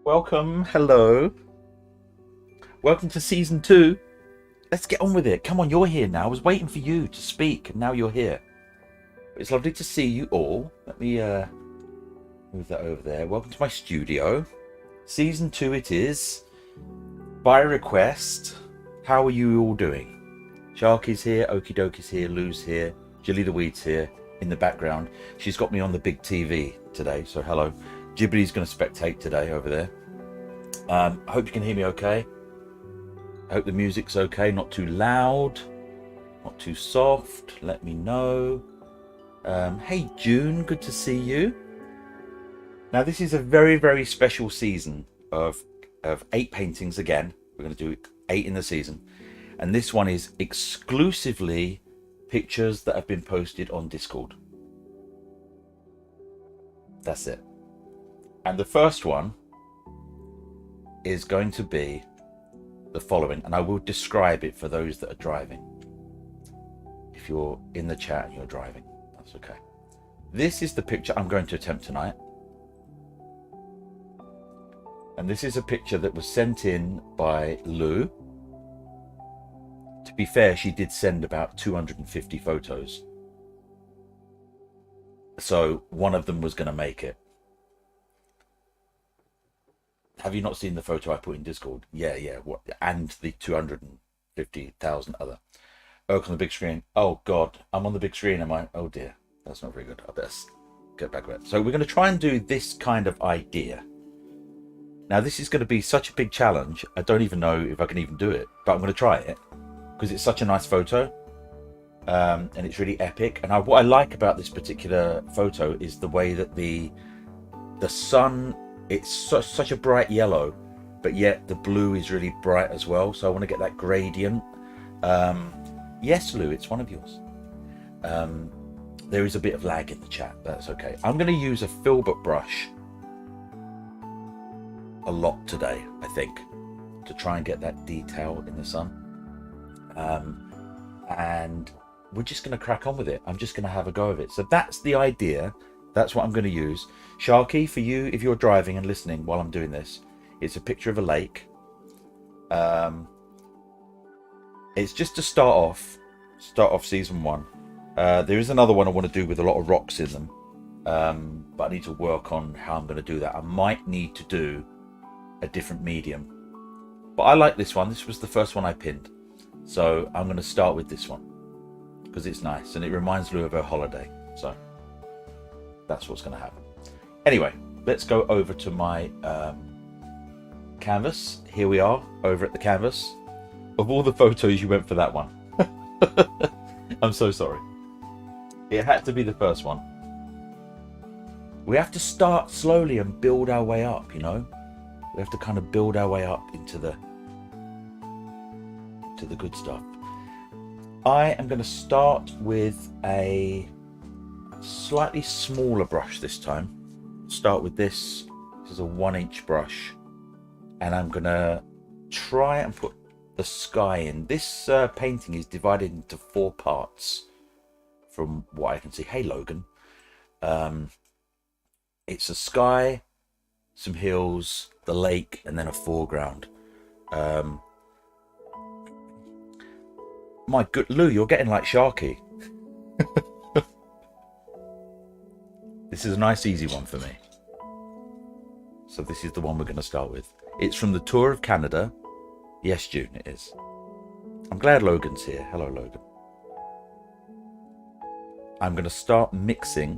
Welcome, hello. Welcome to season 2. Let's get on with it. Come on, you're here now. I was waiting for you to speak, and now you're here. It's lovely to see you all. Let me move that over there. Welcome to my studio. Season 2 it is. By request. How are you all doing? Sharky's here, Okie Doki's here, Lou's here, Jilly the Weed's here in the background. She's got me on the big TV today, so hello. Ghibli's going to spectate today over there. I hope you can hear me okay. I hope the music's okay, not too loud, not too soft. Let me know. Hey June, good to see you. Now this is a very, very special season of 8 paintings again. We're going to do 8 in the season. And this one is exclusively pictures that have been posted on Discord. That's it. And the first one is going to be the following, and I will describe it for those that are driving. If you're in the chat and you're driving, that's okay. This is the picture I'm going to attempt tonight. And this is a picture that was sent in by Lou. To be fair, she did send about 250 photos. So one of them was going to make it. Have you not seen the photo I put in Discord? Yeah. What? And the 250,000 other. Erclings on the big screen. Oh God, I'm on the big screen, am I? Oh dear, that's not very good. I better get back with it. So we're going to try and do this kind of idea. Now this is going to be such a big challenge. I don't even know if I can even do it, but I'm going to try it because it's such a nice photo, and it's really epic. And what I like about this particular photo is the way that the sun. It's such a bright yellow, but yet the blue is really bright as well. So I want to get that gradient. Yes, Lou, it's one of yours. There is a bit of lag in the chat. That's okay. I'm going to use a filbert brush a lot today, I think, to try and get that detail in the sun. And we're just going to crack on with it. I'm just going to have a go of it. So that's the idea. That's what I'm going to use. Sharky, for you, if you're driving and listening while I'm doing this, it's a picture of a lake. It's just to start off season 1. There is another one I want to do with a lot of rocks in them, but I need to work on how I'm going to do that. I might need to do a different medium, but I like this one. This was the first one I pinned, so I'm going to start with this one because it's nice and it reminds Lou of her holiday. So that's what's going to happen. Anyway, let's go over to my canvas. Here we are over at the canvas. Of all the photos, you went for that one. I'm so sorry. It had to be the first one. We have to start slowly and build our way up, you know. We have to kind of build our way up into the good stuff. I am going to start with a slightly smaller brush this time. Start with this. This is a 1-inch brush, and I'm gonna try and put the sky in. This painting is divided into 4 parts from what I can see. Hey Logan. It's a sky, some hills, the lake, and then a foreground. My good Lou, you're getting like Sharky. This is a nice easy one for me. So this is the one we're going to start with. It's from the tour of Canada. Yes, June, it is. I'm glad Logan's here. Hello, Logan. I'm going to start mixing.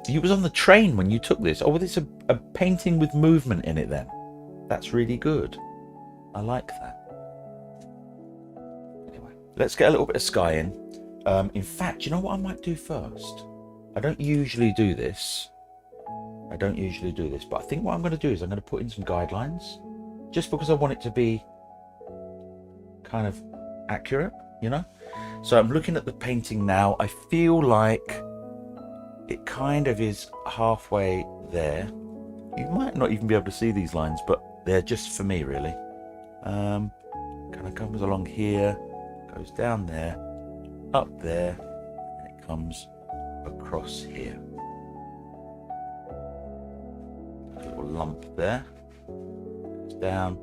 You was on the train when you took this. Oh, well, it's a painting with movement in it then. That's really good. I like that. Anyway, let's get a little bit of sky in. In fact, you know what I might do first? I don't usually do this. But I think what I'm going to do is I'm going to put in some guidelines, just because I want it to be kind of accurate, you know. So I'm looking at the painting now. I feel like it kind of is halfway there. You might not even be able to see these lines, but they're just for me, really. Kind of comes along here, goes down there, up there, and it comes across here. A little lump there. Goes down,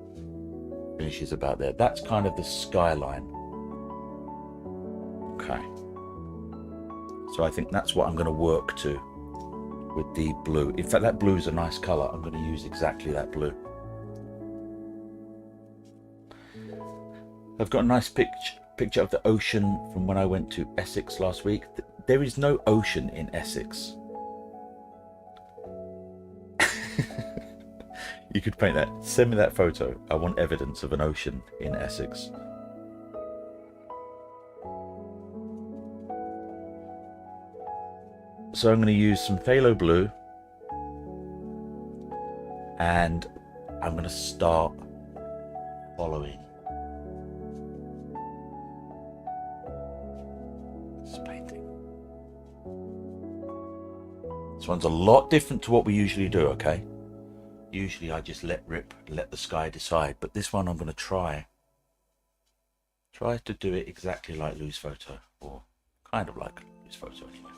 finishes about there. That's kind of the skyline. Okay. So I think that's what I'm going to work to with the blue. In fact, that blue is a nice colour. I'm going to use exactly that blue. I've got a nice picture of the ocean from when I went to Essex last week. There is no ocean in Essex. You could paint that. Send me that photo. I want evidence of an ocean in Essex. So I'm going to use some phthalo blue, and I'm going to start following this painting. This one's a lot different to what we usually do, okay? Usually I just let rip, let the sky decide, but this one I'm going to try to do it exactly like Lou's photo, or kind of like Lou's photo anyway.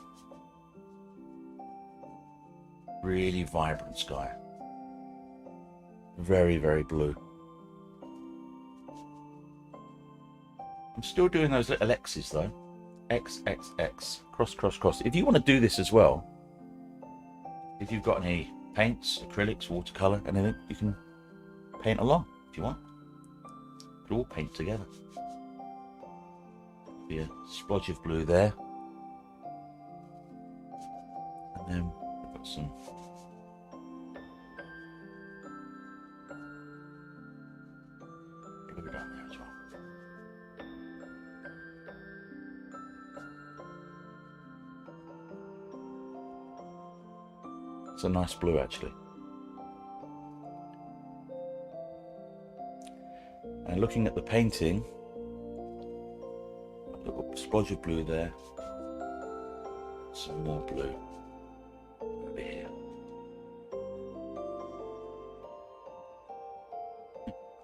Really vibrant sky. Very, very blue. I'm still doing those little X's though. X, X, X. Cross, cross, cross. If you want to do this as well, if you've got any paints, acrylics, watercolour, anything, you can paint along if you want. It'll all paint together. Be a splodge of blue there. And then we've got some blue down there as well. It's a nice blue actually. And looking at the painting, a little splodge of blue there, some more blue over here.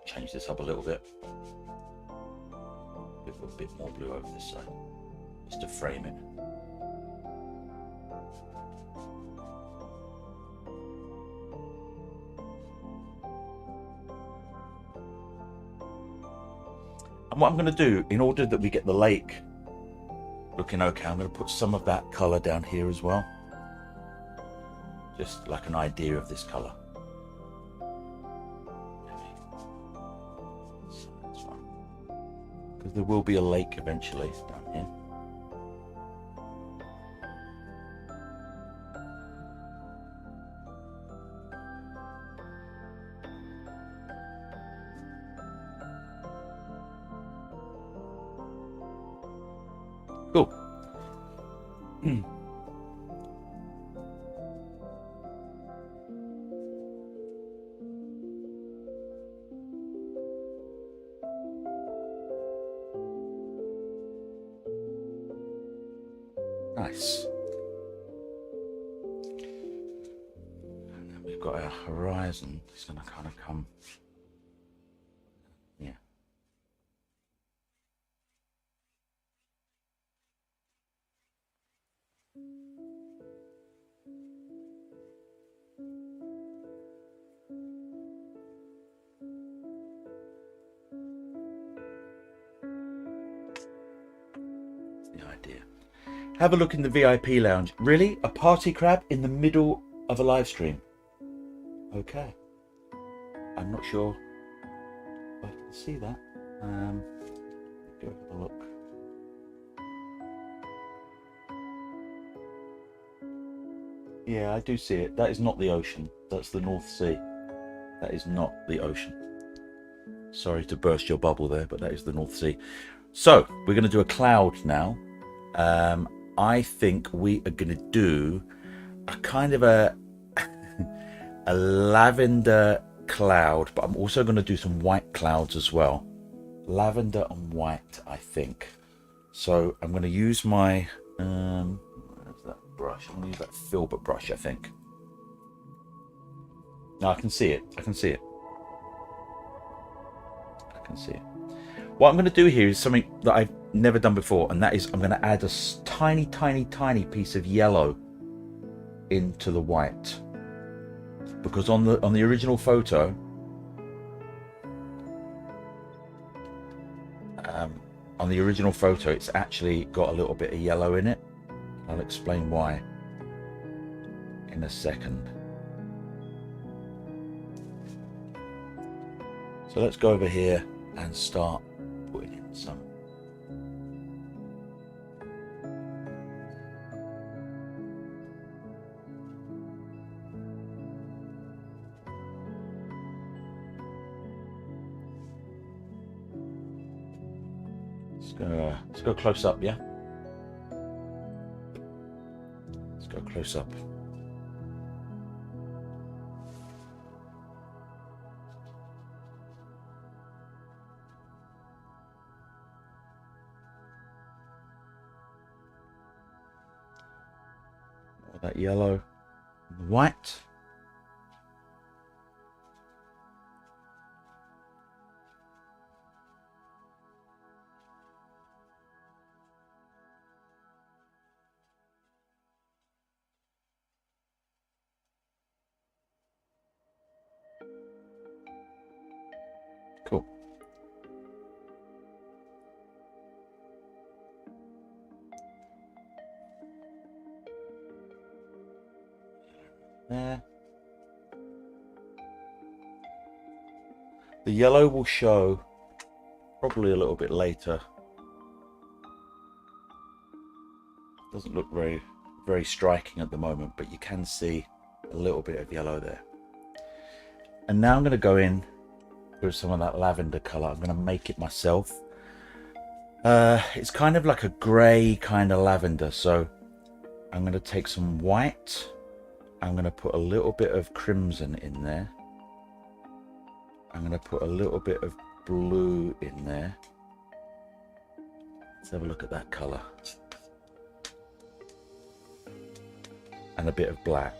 Change this up a little bit. Give a bit more blue over this side, just to frame it. And what I'm going to do, in order that we get the lake looking okay, I'm going to put some of that colour down here as well. Just like an idea of this colour. Because there will be a lake eventually down here. Cool. Nice. And then we've got our horizon. It's going to kind of come. Yeah. The idea. Have a look in the VIP lounge. Really? A party crab in the middle of a live stream? Okay. I'm not sure if I can see that. Go have a look. Yeah, I do see it. That is not the ocean. That's the North Sea. That is not the ocean. Sorry to burst your bubble there, but that is the North Sea. So, we're going to do a cloud now. I think we are going to do a kind of a lavender cloud, but I'm also going to do some white clouds as well. Lavender and white, I think. So I'm going to use my where's that brush? I'm going to use that filbert brush, I think. No, I can see it. I can see it. I can see it. What I'm going to do here is something that I've never done before, and that is I'm going to add a tiny piece of yellow into the white. because on the original photo, it's actually got a little bit of yellow in it. I'll explain why in a second. So let's go over here and start putting in some. Let's go close up, yeah? Let's go close up. All that yellow and the white. Cool. There. The yellow will show probably a little bit later. Doesn't look very striking at the moment, but you can see a little bit of yellow there. And now I'm going to go in with some of that lavender color. I'm going to make it myself. It's kind of like a gray kind of lavender, so I'm going to take some white. I'm going to put a little bit of crimson in there. I'm going to put a little bit of blue in there. Let's have a look at that color. And a bit of black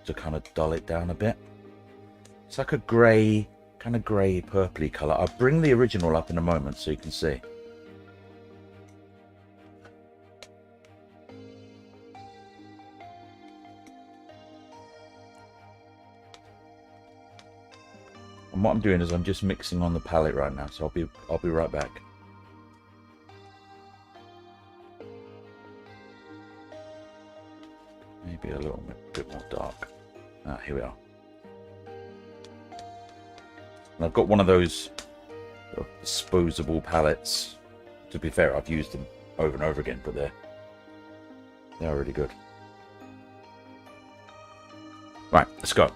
to kind of dull it down a bit. It's like a grey, kind of grey purpley color. I'll bring the original up in a moment so you can see. And what I'm doing is I'm just mixing on the palette right now, so I'll be right back. Maybe a little bit more dark. Ah, here we are. And I've got one of those disposable palettes. To be fair, I've used them over and over again, but they're really good. Right, let's go.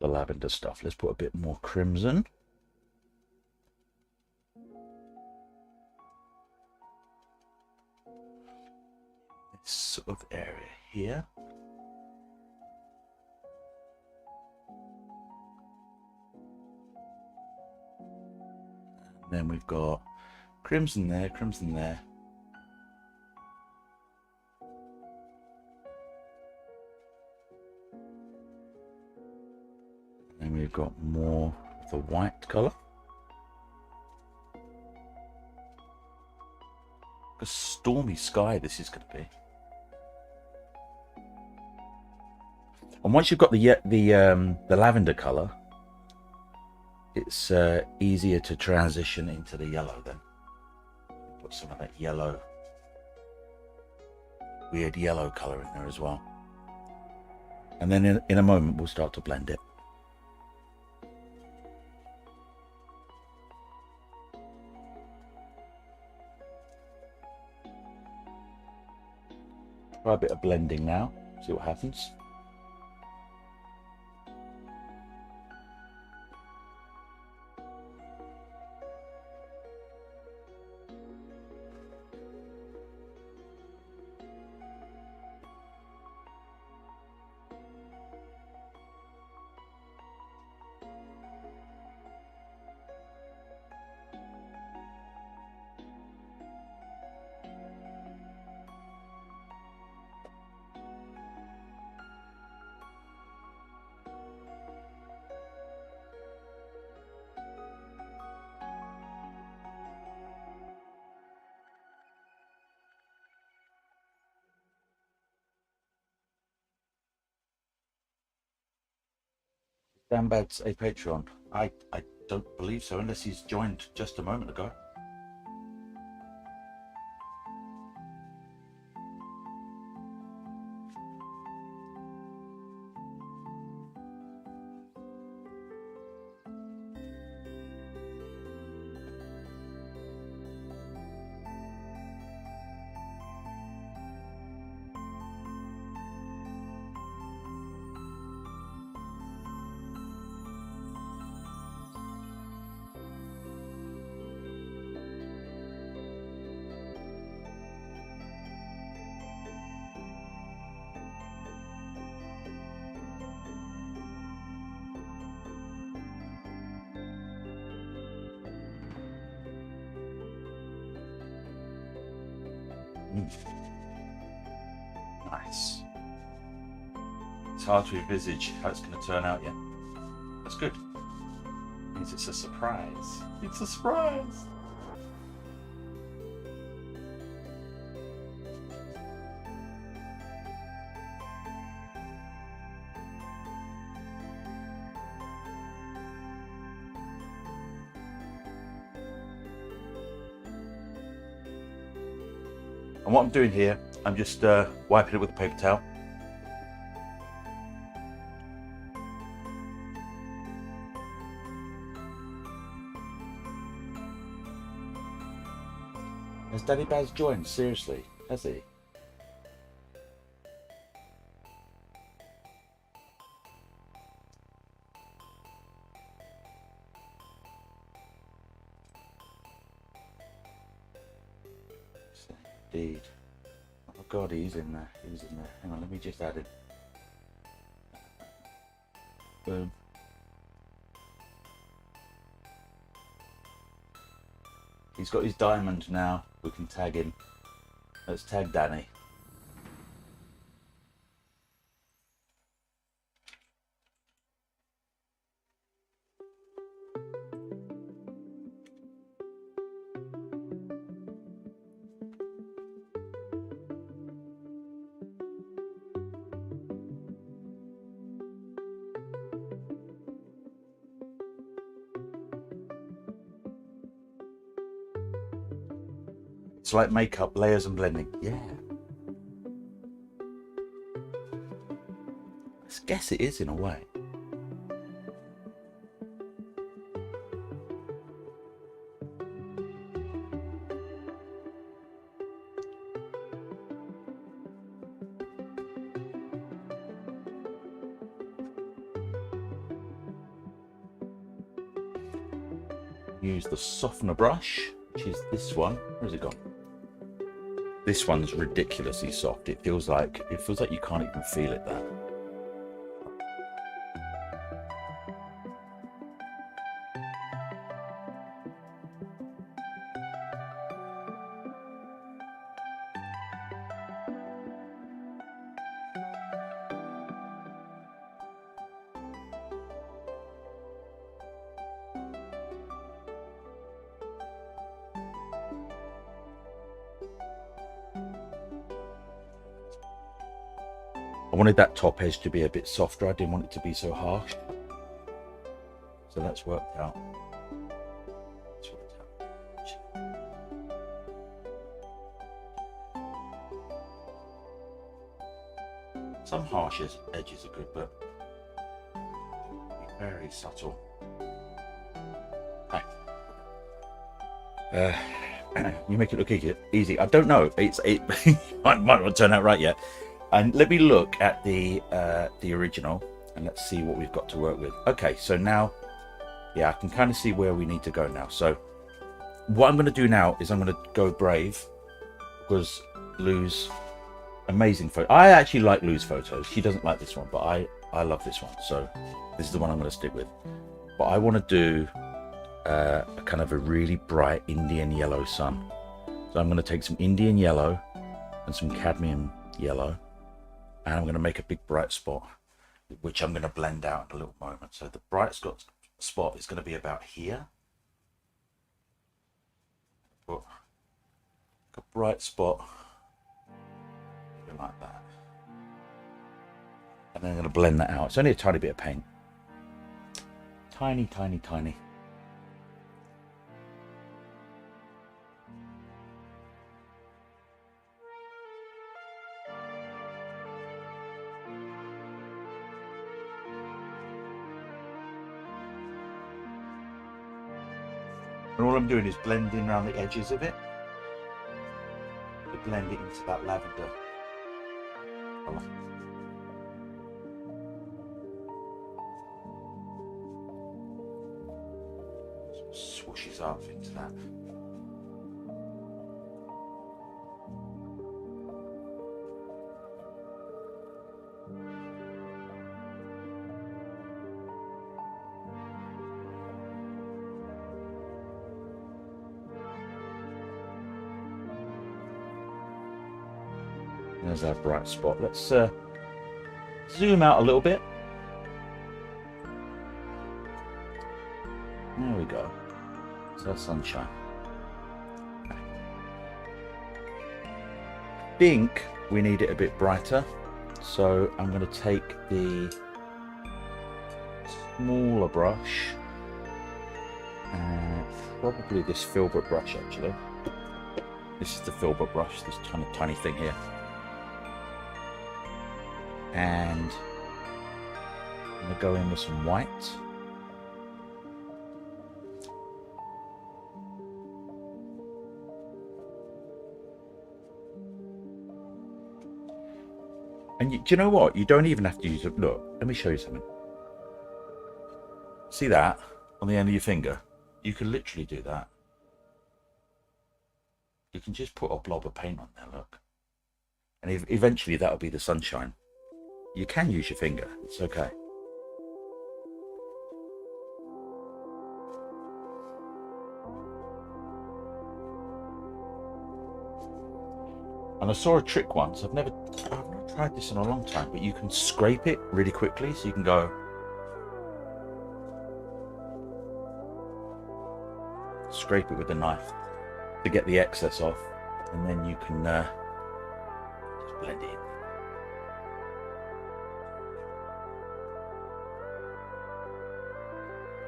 The lavender stuff. Let's put a bit more crimson. This sort of area here. And then we've got crimson there, crimson there. And we've got more of the white color. A stormy sky this is going to be. And once you've got the lavender color, it's easier to transition into the yellow. Then put some of that yellow, weird yellow color in there as well. And then in a moment we'll start to blend it. Try a bit of blending now, see what happens. Dan Bad's a Patreon. I don't believe so, unless he's joined just a moment ago. Nice. It's hard to envisage how it's going to turn out yet. That's good. Means it's a surprise. It's a surprise. And what I'm doing here, I'm just wiping it with a paper towel. Has Daddy Baz joined? Seriously, has he? Indeed. Oh God, he's in there. He's in there. Hang on, let me just add it. Boom. He's got his diamond now. We can tag him. Let's tag Danny. It's like makeup, layers and blending. Yeah. I guess it is in a way. Use the softener brush, which is this one. Where's it gone? This one's ridiculously soft. It feels like you can't even feel it there. I wanted that top edge to be a bit softer. I didn't want it to be so harsh. So that's worked out. Some harsh edges are good, but very subtle. You make it look easy. I don't know. It might not turn out right yet. And let me look at the original and let's see what we've got to work with. Okay, so now, yeah, I can kind of see where we need to go now. So what I'm going to do now is I'm going to go Brave, because Lou's amazing photo. I actually like Lou's photos. She doesn't like this one, but I love this one. So this is the one I'm going to stick with. But I want to do a kind of a really bright Indian yellow sun. So I'm going to take some Indian yellow and some cadmium yellow, and I'm going to make a big bright spot, which I'm going to blend out in a little moment. So the bright spot is going to be about here. Put a bright spot like that, and then I'm going to blend that out. It's only a tiny bit of paint. Tiny, tiny, tiny. And all I'm doing is blending around the edges of it to blend it into that lavender colour. Swooshes up into that. There's our bright spot. Let's zoom out a little bit. There we go. So sunshine. I think we need it a bit brighter. So I'm going to take the smaller brush and probably this filbert brush actually. This is the filbert brush, this tiny thing here. And I'm going to go in with some white. And do you know what? You don't even have to use it. Look, let me show you something. See that on the end of your finger? You can literally do that. You can just put a blob of paint on there, look. And eventually that'll be the sunshine. You can use your finger, it's okay. And I saw a trick once, I've not tried this in a long time, but you can scrape it really quickly, so you can go scrape it with a knife to get the excess off, and then you can just blend it in.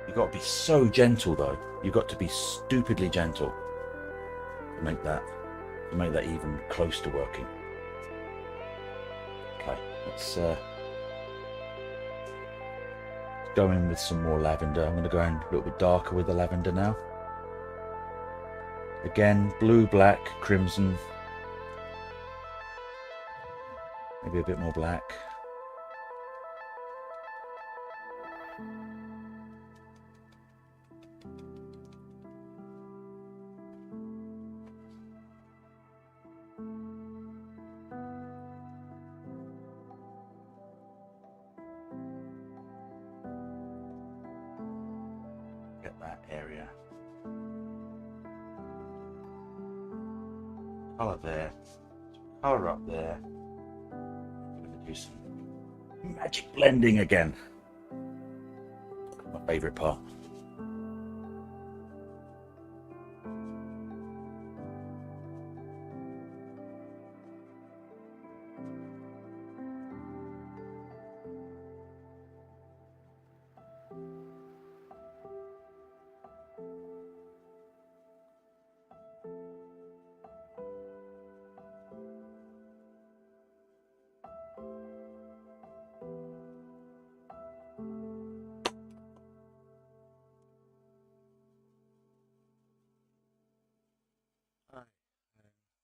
You've got to be so gentle though. You've got to be stupidly gentle to make that even close to working. Okay, let's go in with some more lavender. I'm going to go in a little bit darker with the lavender now. Again, blue, black, crimson. Maybe a bit more black. Get that area. Colour there. Colour up there. I'm going to do some magic blending again. My favourite part.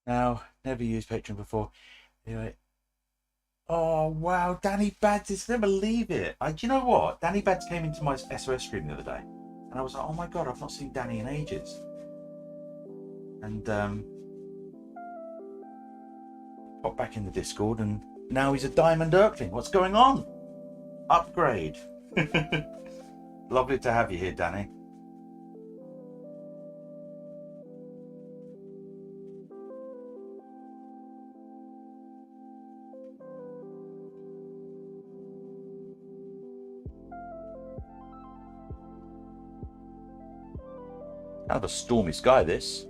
Now, never used Patreon before. Anyway. Oh wow, Danny Bads, I can't believe it. Do you know what? Danny Bads came into my SOS stream the other day, and I was like, oh my god, I've not seen Danny in ages. And popped back in the Discord, and now he's a Diamond Ercling. What's going on? Upgrade. Lovely to have you here, Danny. Kind of a stormy sky, this.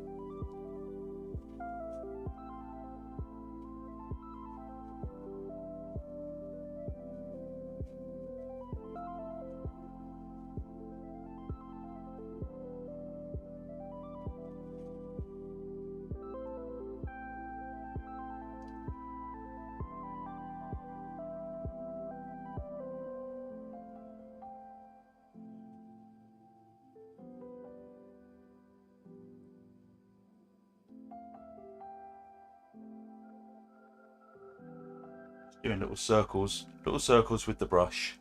Doing little circles with the brush.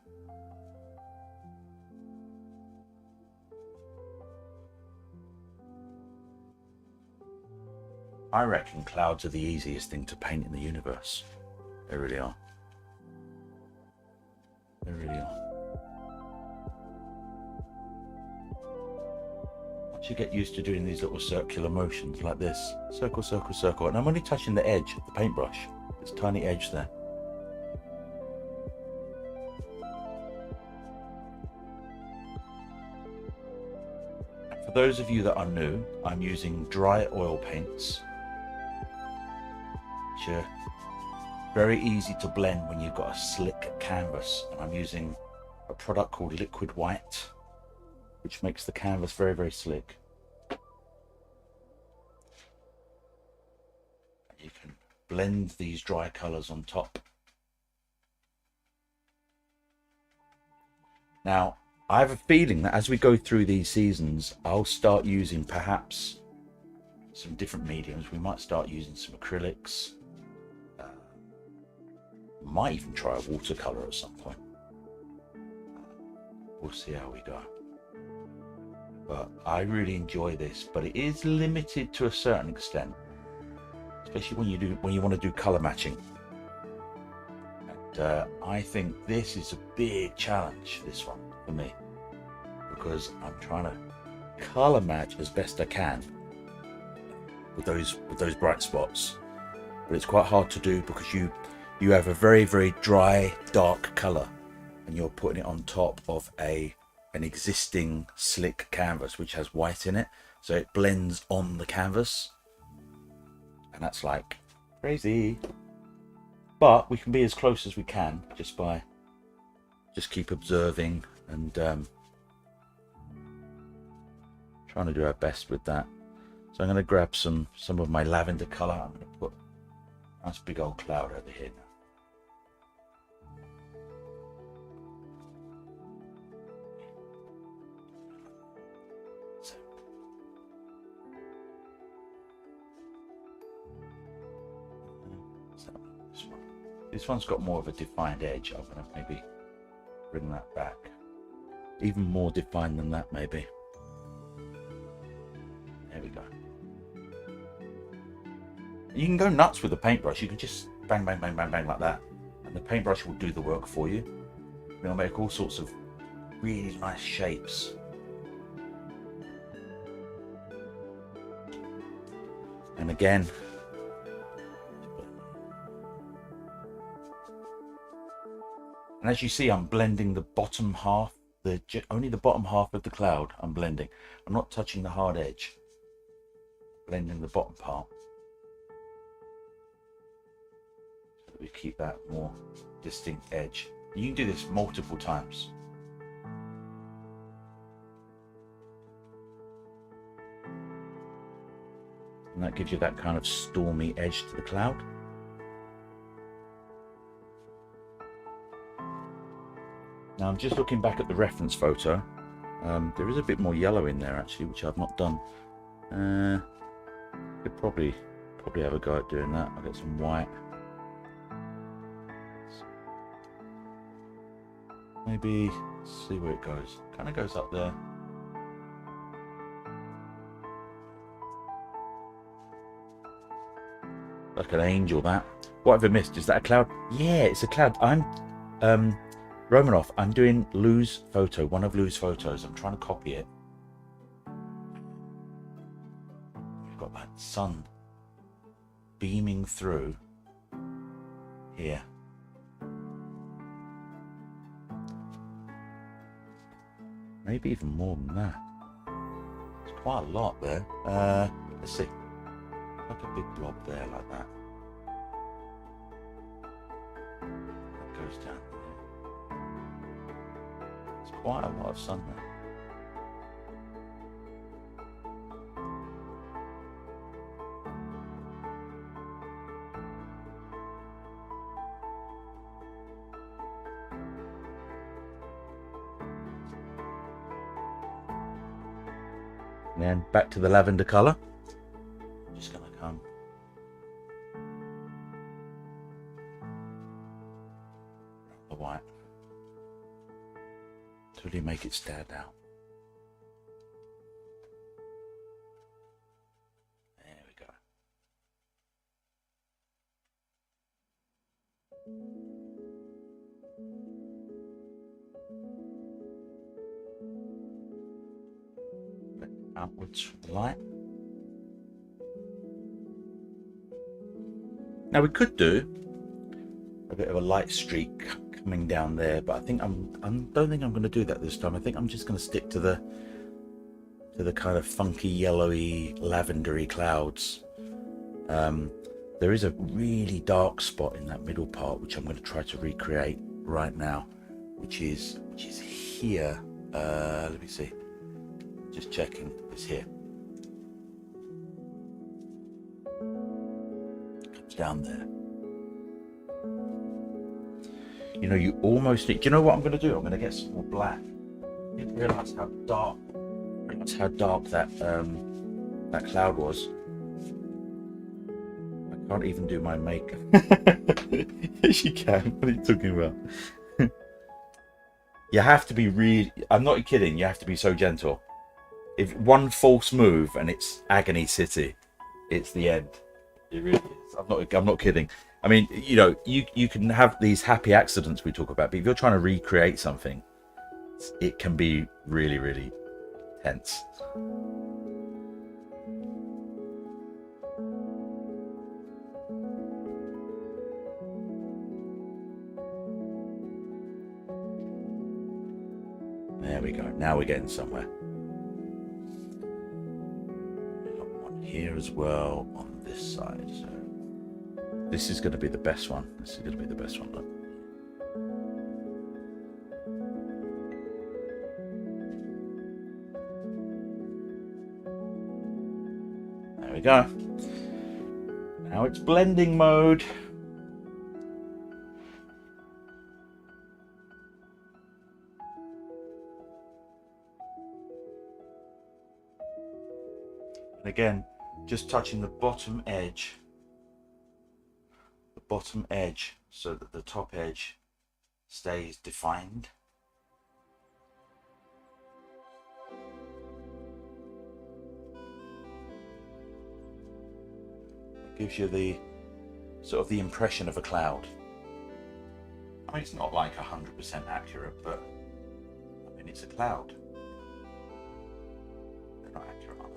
I reckon clouds are the easiest thing to paint in the universe. They really are. They really are. Once you get used to doing these little circular motions like this, circle, circle, circle, and I'm only touching the edge of the paintbrush, this tiny edge there. And for those of you that are new, I'm using dry oil paints, which are very easy to blend when you've got a slick canvas. And I'm using a product called Liquid White, which makes the canvas very, very slick. You can blend these dry colors on top. Now, I have a feeling that as we go through these seasons, I'll start using perhaps some different mediums. We might start using some acrylics. Might even try a watercolor at some point. We'll see how we go. But I really enjoy this, but it is limited to a certain extent, especially when you want to do color matching. And I think this is a big challenge, this one for me, because I'm trying to color match as best I can with those bright spots. But it's quite hard to do because you have a very, very dry, dark color, and you're putting it on top of an existing slick canvas which has white in it, so it blends on the canvas, and that's like crazy. But we can be as close as we can just keep observing and trying to do our best with that. So I'm going to grab some of my lavender color. I'm going to put a nice big old cloud over here now. This one's got more of a defined edge. I'm going to maybe bring that back. Even more defined than that, maybe. There we go. You can go nuts with the paintbrush. You can just bang, bang, bang, bang, bang like that. And the paintbrush will do the work for you. It'll make all sorts of really nice shapes. And again, and as you see, I'm blending the bottom half, only the bottom half of the cloud I'm blending. I'm not touching the hard edge, blending the bottom part. So that we keep that more distinct edge. You can do this multiple times. And that gives you that kind of stormy edge to the cloud. Now I'm just looking back at the reference photo. There is a bit more yellow in there actually, which I've not done. Could probably have a go at doing that. I'll get some white. Maybe see where it goes. Kind of goes up there. Like an angel, that. What have I missed? Is that a cloud? Yeah, it's a cloud. I'm Romanoff, I'm doing Lou's photo, one of Lou's photos. I'm trying to copy it. We've got that sun beaming through here. Maybe even more than that. It's quite a lot there. Let's see. Like a big blob there, like that. That goes down there. Quite a lot of sun there. And then back to the lavender colour. Just gonna come the white. To really make it stand out. There we go. Outwards from the light. Now we could do a bit of a light streak coming down there, but I think I don't think I'm going to do that this time. I think I'm just going to stick to the kind of funky yellowy lavendery clouds. There is a really dark spot in that middle part which I'm going to try to recreate right now, which is here. Let me see. Just checking. It's here. Comes down there. You know, you almost need. Do you know what I'm going to do? I'm going to get some more black. You didn't realise how dark. Realize how dark that that cloud was. I can't even do my makeup. Yes, you can. What are you talking about? You have to be really. I'm not kidding. You have to be so gentle. If one false move and it's agony city, it's the end. It really is. I'm not kidding. I mean, you know, you can have these happy accidents we talk about, but if you're trying to recreate something, it can be really, really tense. There we go. Now we're getting somewhere. Here as well on this side. So this is going to be the best one. This is going to be the best one. Look. There we go. Now it's blending mode. And again, just touching the bottom edge, so that the top edge stays defined. It gives you the sort of the impression of a cloud. I mean, it's not like 100% accurate, but I mean, it's a cloud. They're not accurate, are they?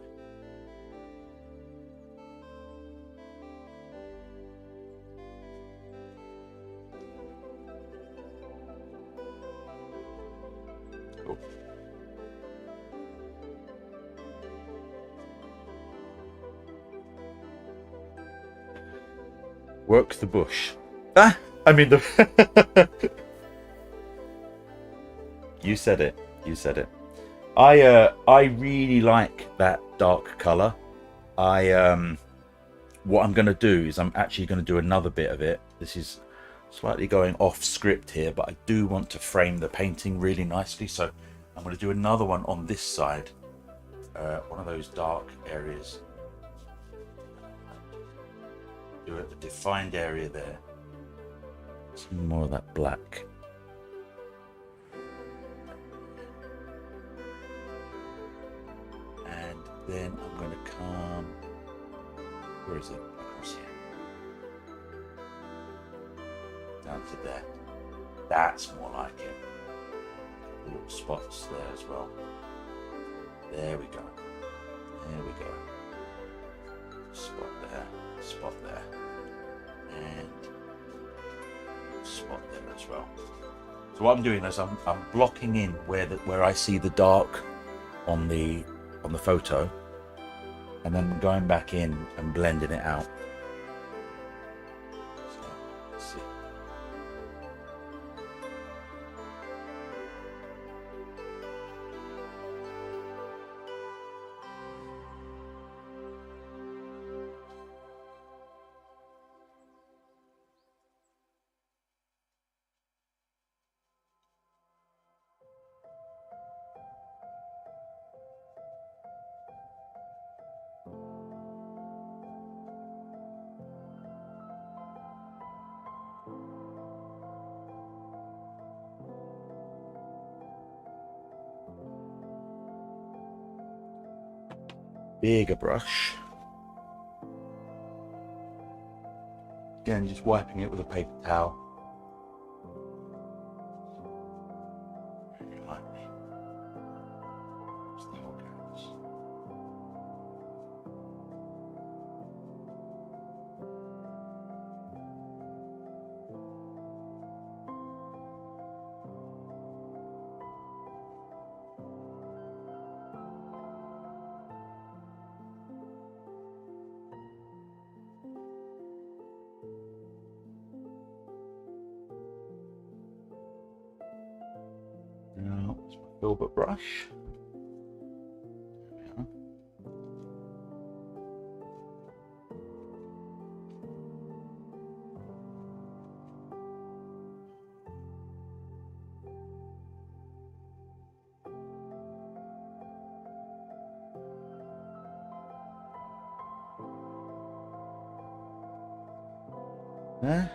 Cool. Work the bush. Ah, I mean the. You said it. You said it. I really like that dark color. What I'm going to do is I'm actually going to do another bit of it. This is slightly going off script here, but I do want to frame the painting really nicely, so I'm going to do another one on this side, one of those dark areas. Do a defined area there. Some more of that black. And then I'm going to come. Where is it? Across here. Down to there. That's more like it. Little spots there as well. There we go. There we go. Spot there. Spot there. And spot there as well. So what I'm doing is I'm blocking in where I see the dark on the photo, and then going back in and blending it out. So, let's see. bigger brush. Again, just wiping it with a paper towel. Very lightly. Just the whole canvas. Now, it's my filbert brush. There we are. There.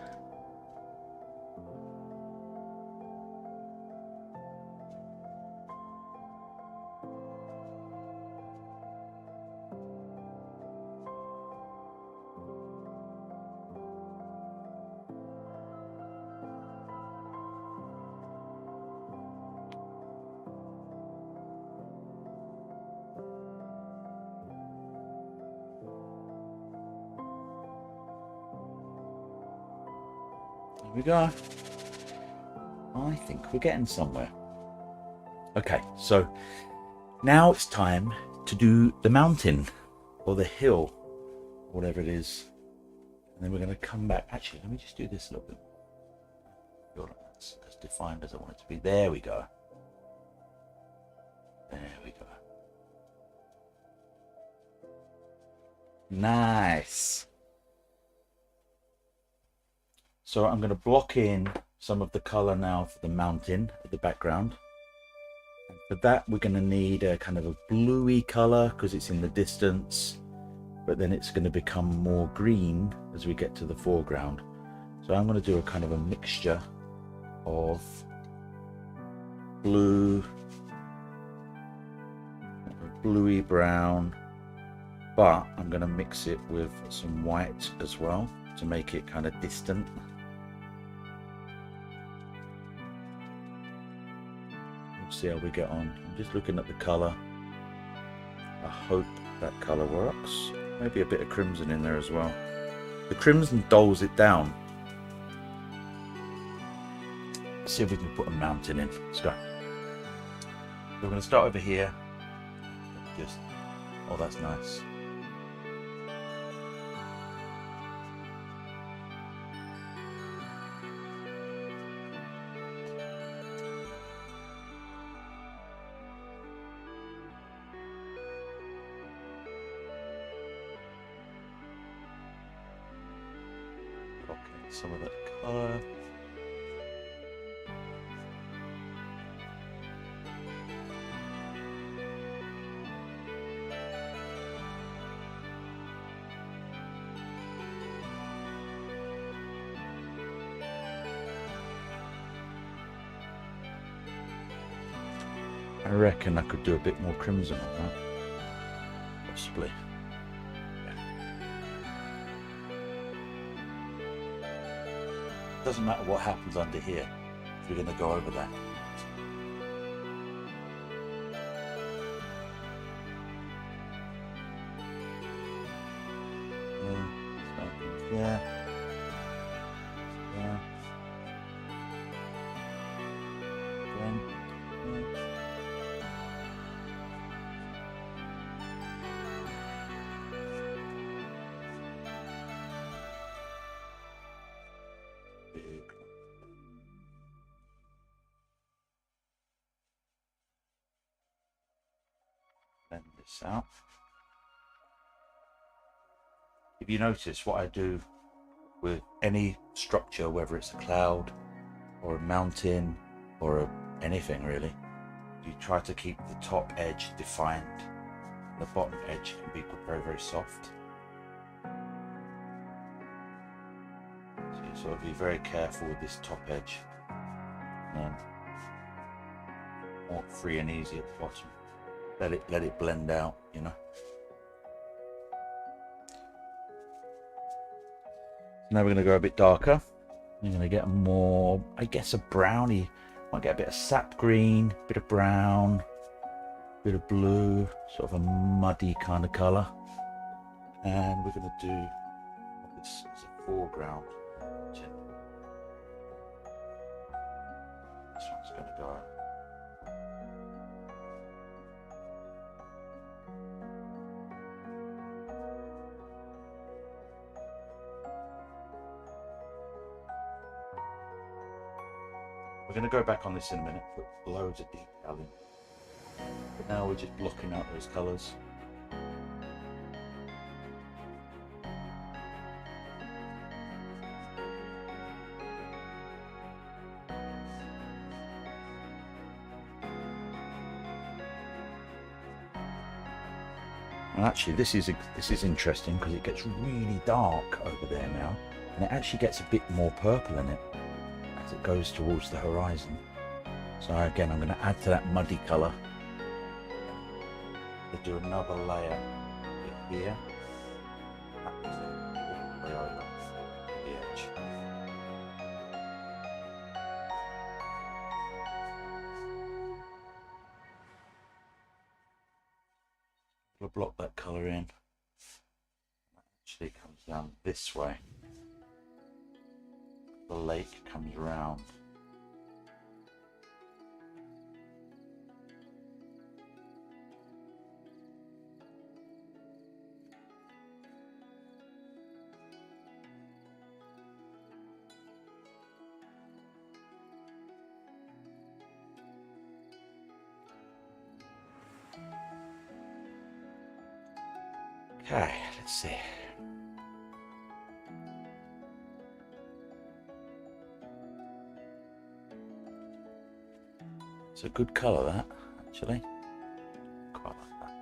There we go. I think we're getting somewhere. Okay, so now it's time to do the mountain or the hill, whatever it is. And then we're going to come back. Actually, let me just do this a little bit. Feel like that's as defined as I want it to be. There we go. There we go. Nice. So I'm going to block in some of the color now for the mountain at the background. And for that, we're going to need a kind of a bluey color because it's in the distance, but then it's going to become more green as we get to the foreground. So I'm going to do a kind of a mixture of blue, bluey brown, but I'm going to mix it with some white as well to make it kind of distant. We'll see how we get on. I'm just looking at the color. I hope that color works. Maybe a bit of crimson in there as well. The crimson dulls it down. Let's see if we can put a mountain in. Let's go. So we're going to start over here. Just, oh, that's nice. Some of that color. I reckon I could do a bit more crimson on that, possibly. Doesn't matter what happens under here if we're going to go over that. Yeah. Yeah. Again. Yeah. Blend this out. If you notice what I do with any structure, whether it's a cloud or a mountain or anything really, you try to keep the top edge defined. The bottom edge can be very, very soft. So you sort of be very careful with this top edge. More free and easy at the bottom. Let it blend out, you know. Now we're going to go a bit darker. You're going to get more, I guess, a brownie. Might get a bit of sap green, a bit of brown, a bit of blue, sort of a muddy kind of colour. And we're going to do this as a foreground. This one's going to go. We're going to go back on this in a minute, put loads of detail in. But now we're just blocking out those colours. And actually this is interesting because it gets really dark over there now, and it actually gets a bit more purple in it as it goes towards the horizon. So again, I'm going to add to that muddy colour. To do another layer here. All the way over the edge. We'll block that colour in. That actually comes down this way. The lake comes round. Okay, let's see. It's a good colour, that, actually. Quite like that.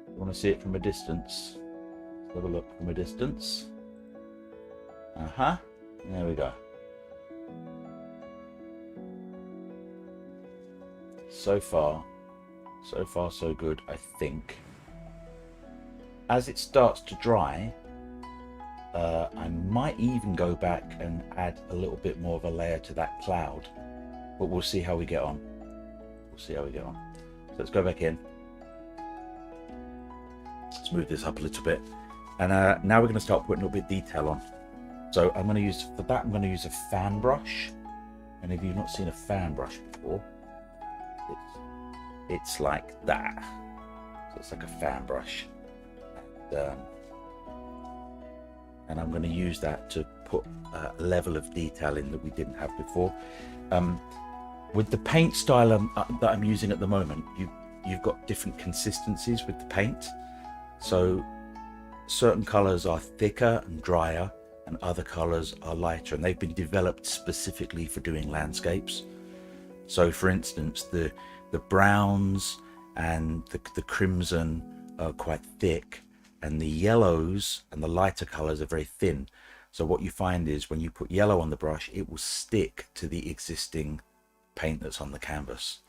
You want to see it from a distance? Let's have a look from a distance. There we go. So far so good, I think. As it starts to dry, I might even go back and add a little bit more of a layer to that cloud, but we'll see how we get on. So let's go back in. Smooth this up a little bit, and now we're going to start putting a little bit of detail on. So I'm going to use a fan brush, and if you've not seen a fan brush before, it's like that. So it's like a fan brush, and I'm going to use that to put a level of detail in that we didn't have before. With the paint style that I'm using at the moment, you've got different consistencies with the paint. So certain colors are thicker and drier, and other colors are lighter, and they've been developed specifically for doing landscapes. So for instance, the browns and the crimson are quite thick, and the yellows and the lighter colors are very thin. So what you find is when you put yellow on the brush, it will stick to the existing paint that's on the canvas,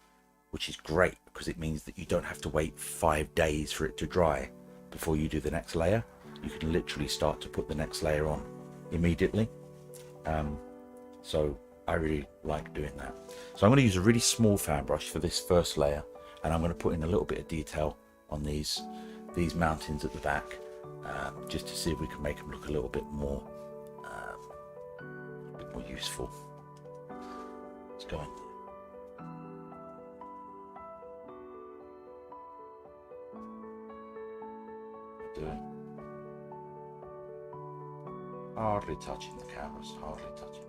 which is great because it means that you don't have to wait 5 days for it to dry before you do the next layer. You can literally start to put the next layer on immediately. So I really like doing that. So I'm going to use a really small fan brush for this first layer, and I'm going to put in a little bit of detail on these mountains at the back, just to see if we can make them look a little bit more useful. Let's go in. Doing hardly touching the canvas, hardly touching.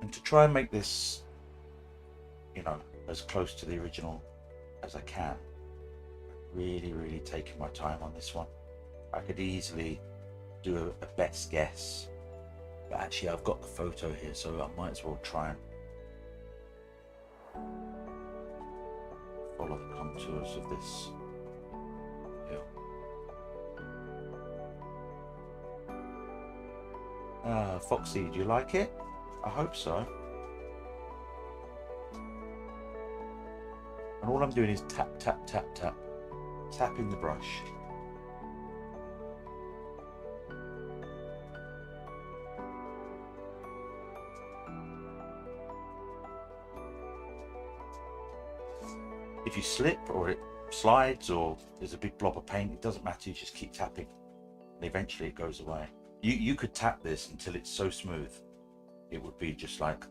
And to try and make this, as close to the original as I can, really taking my time on this one. I could easily do a best guess, but actually I've got the photo here, so I might as well try and follow the contours of this hill. Foxy, do you like it? I hope so. And all I'm doing is tap, tap, tap, tap, tapping the brush. If you slip or it slides or there's a big blob of paint, it doesn't matter, you just keep tapping and eventually it goes away. You could tap this until it's so smooth, it would be just like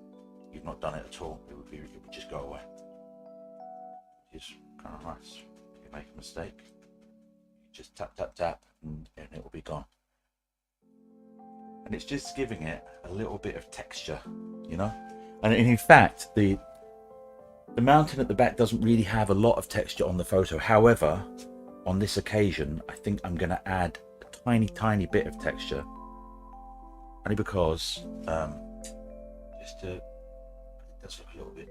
you've not done it at all. It would just go away. It's kind of nice. If you make a mistake, you just tap, tap, tap, and it will be gone. And it's just giving it a little bit of texture, you know? And in fact, the mountain at the back doesn't really have a lot of texture on the photo. However, on this occasion, I think I'm going to add a tiny bit of texture. Only because, just to, it does look a little bit,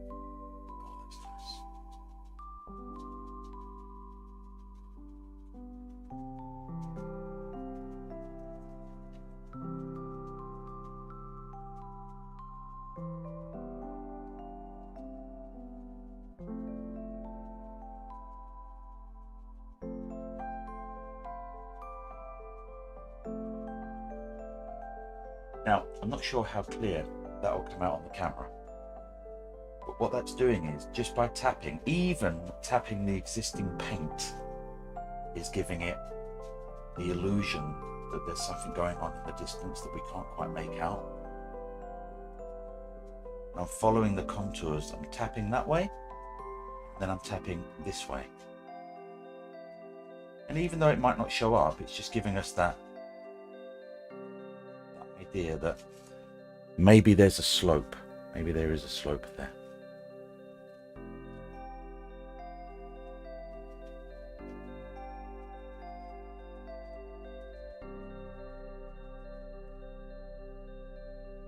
oh, that's nice. Now, I'm not sure how clear that will come out on the camera, but what that's doing is just by tapping, even tapping the existing paint, is giving it the illusion that there's something going on in the distance that we can't quite make out. And I'm following the contours. I'm tapping that way, then I'm tapping this way. And even though it might not show up, it's just giving us that idea that maybe there's a slope. Maybe there is a slope there.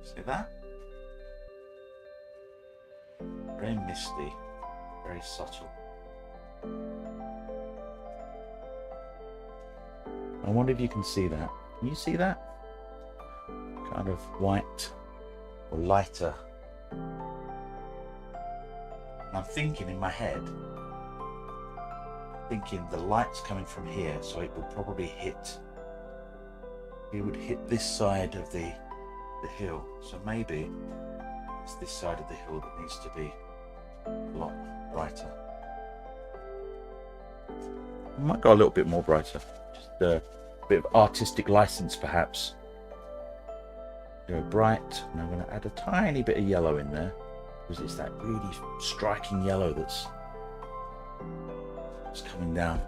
See that? Very misty, very subtle. I wonder if you can see that. Can you see that? Kind of white or lighter. And I'm thinking in my head, thinking the light's coming from here, so it will probably hit. It would hit this side of the hill. So maybe it's this side of the hill that needs to be a lot brighter. I might go a little bit more brighter. Just a bit of artistic license, perhaps. Go bright, and I'm going to add a tiny bit of yellow in there because it's that really striking yellow that's coming down.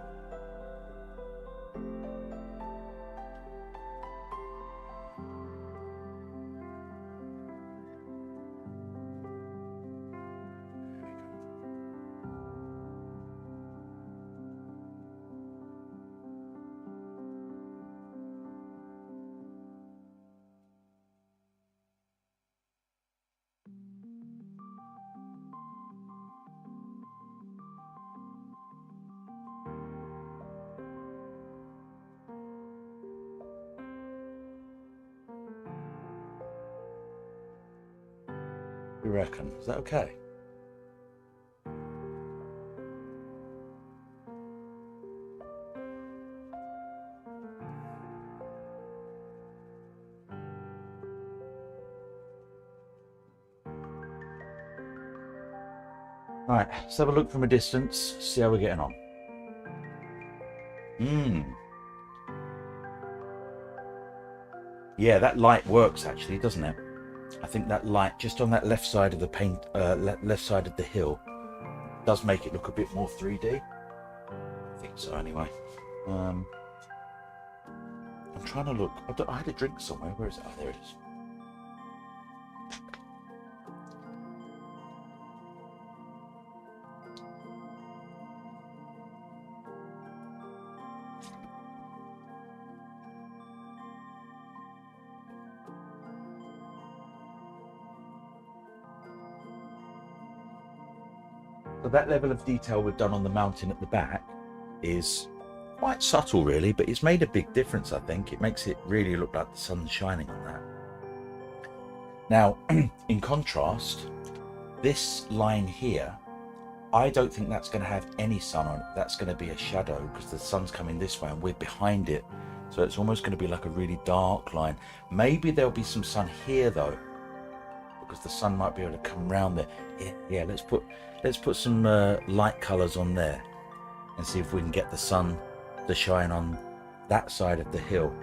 You reckon? Is that okay? Right, let's have a look from a distance, see how we're getting on. Yeah, that light works actually, doesn't it? I think that light just on that left side of the paint, left side of the hill, does make it look a bit more 3D. I think so anyway. I'm trying to look. I had a drink somewhere. Where is it? Oh, there it is. So that level of detail we've done on the mountain at the back is quite subtle really, but it's made a big difference. I think it makes it really look like the sun's shining on that. Now in contrast, this line here, I don't think that's going to have any sun on it. That's going to be a shadow because the sun's coming this way and we're behind it, so it's almost going to be like a really dark line. Maybe there'll be some sun here though, because the sun might be able to come round there. Yeah, let's put some light colors on there and see if we can get the sun to shine on that side of the hill.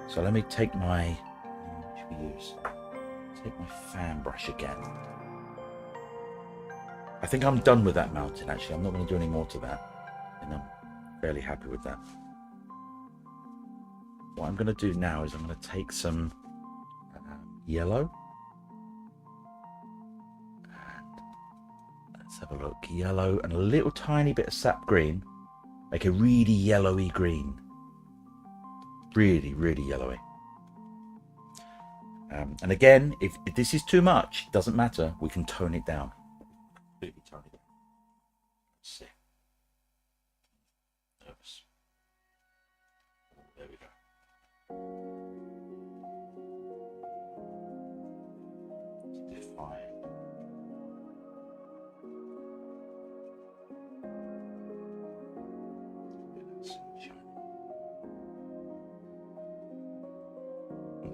So let me take my, what should we use? Take my fan brush again. I think I'm done with that mountain actually. I'm not going to do any more to that, and I'm fairly happy with that. What I'm going to do now is I'm going to take some yellow. Let's have a look. Yellow and a little tiny bit of sap green. Make a really yellowy green. Really, really yellowy. And again, if this is too much, it doesn't matter. We can tone it down. Completely tone it down. Let's see. Oops. There we go. Define.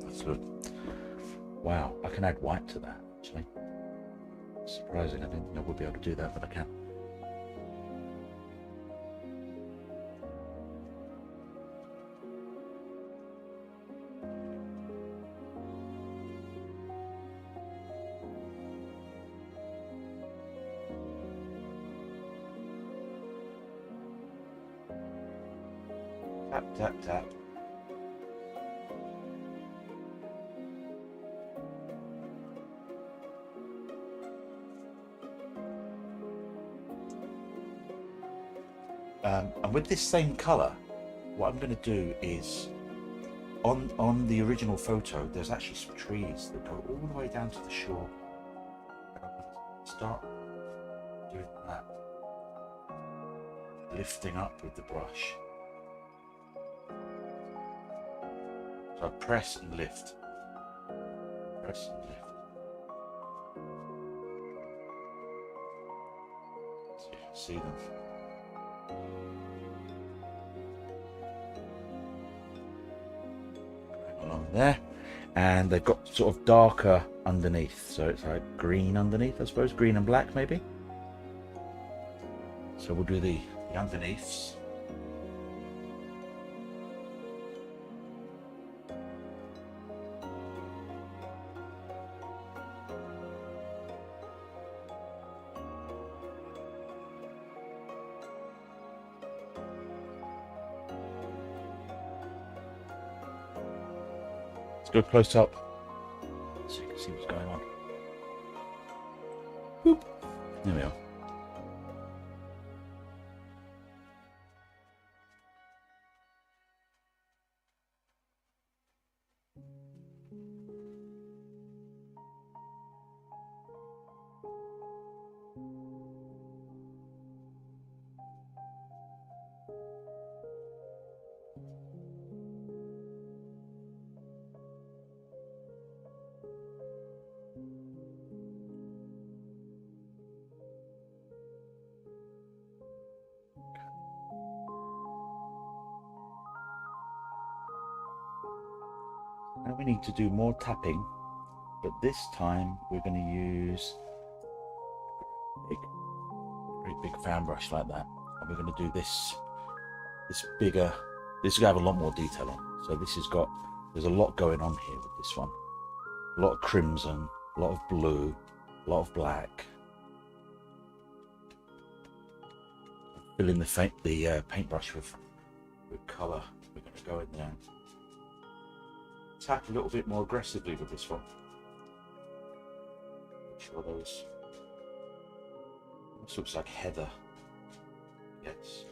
That's good. Wow, I can add white to that actually. Surprising, I didn't think I would be able to do that, but I can. Tap, tap, tap. And with this same colour, what I'm going to do is, on the original photo, there's actually some trees that go all the way down to the shore. And I'm going to start doing that, lifting up with the brush. So I press and lift, press and lift. So you can see them. Along there, and they've got sort of darker underneath, so it's like green underneath, I suppose, green and black maybe. So we'll do the underneaths. Go close up so you can see what's going on. Boop. There we are. Now we need to do more tapping, but this time we're going to use a great big fan brush like that, and we're going to do this bigger. This is going to have a lot more detail on. So this has got, there's a lot going on here with this one. A lot of crimson, a lot of blue, a lot of black. Filling the paintbrush with colour. We're going to go in there. Tap a little bit more aggressively with this one. Make sure those. This looks like heather. Yes.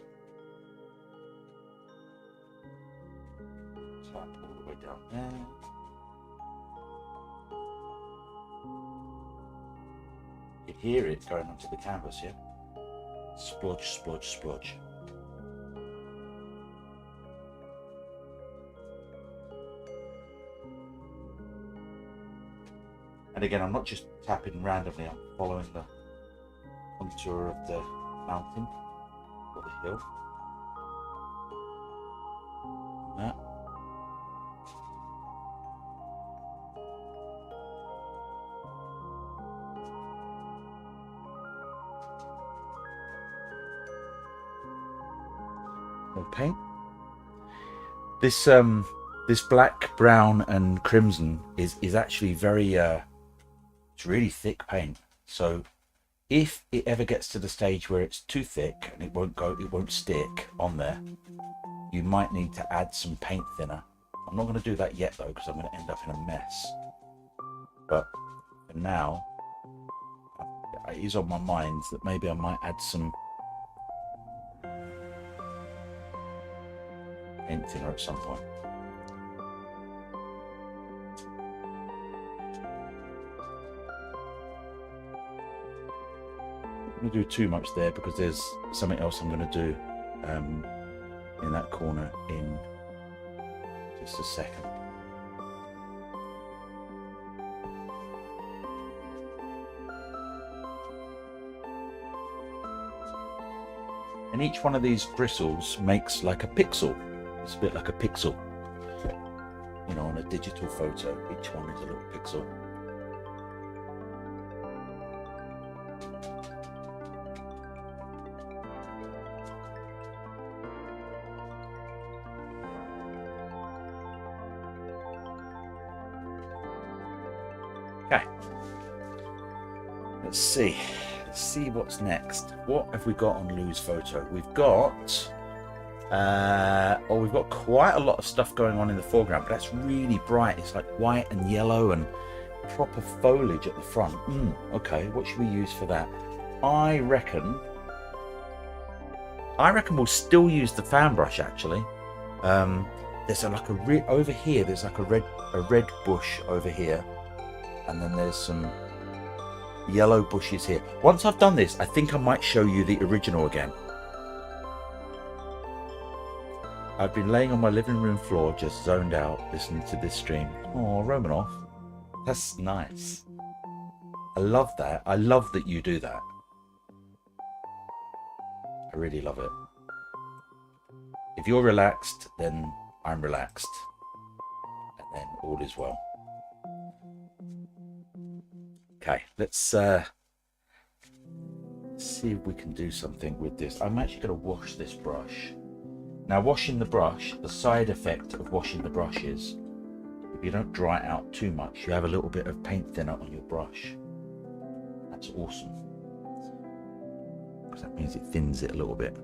Tap all the way down there. You can hear it going onto the canvas, yeah? Splodge, splodge, splodge. And again, I'm not just tapping randomly, I'm following the contour of the mountain or the hill. That. More paint. This black, brown, and crimson is actually very it's really thick paint. So if it ever gets to the stage where it's too thick and it won't stick on there, you might need to add some paint thinner. I'm not going to do that yet though, because I'm going to end up in a mess. But for now, it is on my mind that maybe I might add some paint thinner at some point. I'm going to do too much there because there's something else I'm going to do in that corner in just a second. And each one of these bristles makes like a pixel. It's a bit like a pixel. You know, on a digital photo, each one is a little pixel. Okay. Let's see what's next. What have we got on Lou's photo? We've got we've got quite a lot of stuff going on in the foreground, but that's really bright. It's like white and yellow and proper foliage at the front. Okay, what should we use for that? I reckon we'll still use the fan brush actually. There's over here. There's like a red bush over here, and then there's some yellow bushes here. Once I've done this, I think I might show you the original again. I've been laying on my living room floor, just zoned out, listening to this stream. Oh, Romanoff, that's nice. I love that. I love that you do that. I really love it. If you're relaxed, then I'm relaxed, and then all is well. Okay, let's see if we can do something with this. I'm actually going to wash this brush. Now, washing the brush, the side effect of washing the brush is if you don't dry it out too much, you have a little bit of paint thinner on your brush. That's awesome, because that means it thins it a little bit.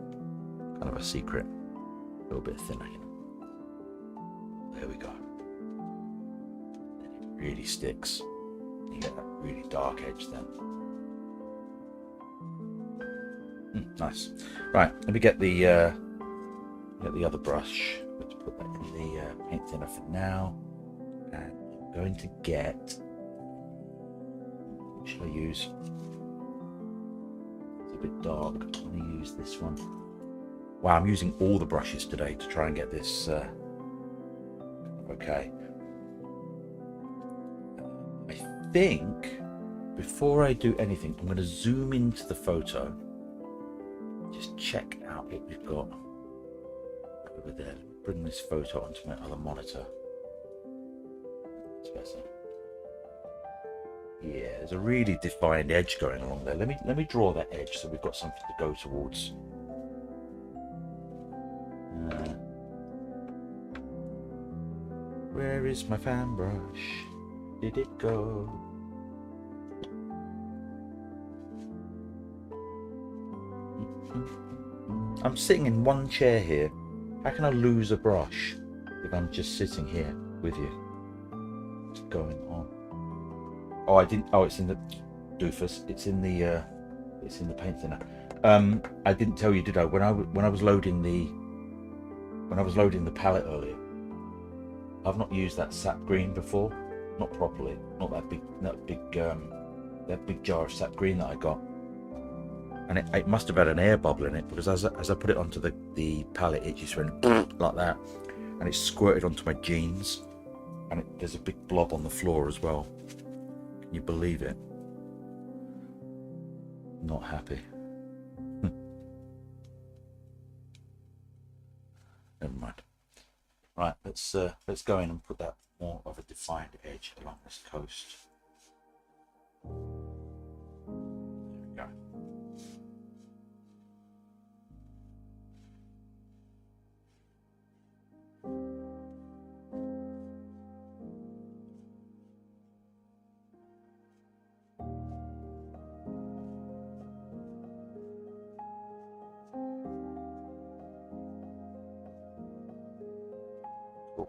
Kind of a secret. A little bit thinner, you know. There we go. And it really sticks. You get that really dark edge then. Nice. Right, let me get the other brush. Let's put that in the paint thinner for now. And I'm going to get, what should I use? It's a bit dark. I'm going to use this one. Wow, I'm using all the brushes today to try and get this okay. I think before I do anything, I'm going to zoom into the photo, just check out what we've got over there. Bring this photo onto my other monitor. That's better. Yeah, there's a really defined edge going along there. Let me draw that edge so we've got something to go towards. Where is my fan brush? Did it go? I'm sitting in one chair here. How can I lose a brush if I'm just sitting here with you? What's going on? Oh, I didn't. Oh, it's in the doofus. It's in the paint thinner. I didn't tell you, did I? When I was loading the palette earlier, I've not used that sap green before, not properly, not that big jar of sap green that I got. and it must have had an air bubble in it, because as I put it onto the pallet, it just went like that, and it squirted onto my jeans, and there's a big blob on the floor as well. Can you believe it? Not happy. Never mind. Right, let's go in and put that more of a defined edge along this coast. There we go. Cool.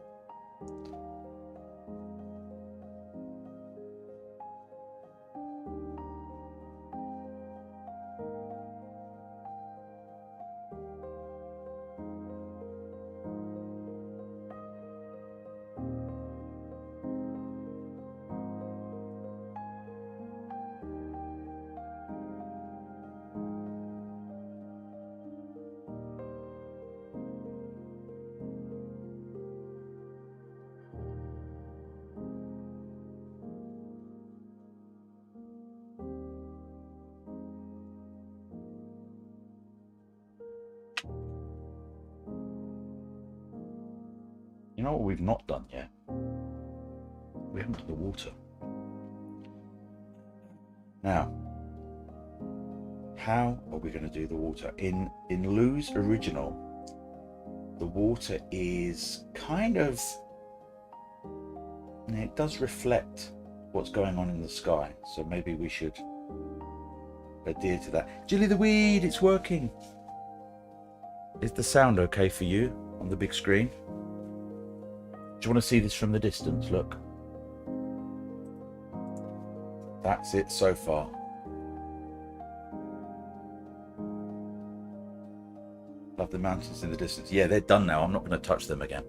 You know what we've not done yet? We haven't done the water. Now, how are we going to do the water? In Lou's original, the water is kind of, it does reflect what's going on in the sky, so maybe we should adhere to that. Jilly the weed, it's working. Is the sound okay for you on the big screen? Do you want to see this from the distance? Look. That's it so far. Love the mountains in the distance. Yeah, they're done now. I'm not going to touch them again.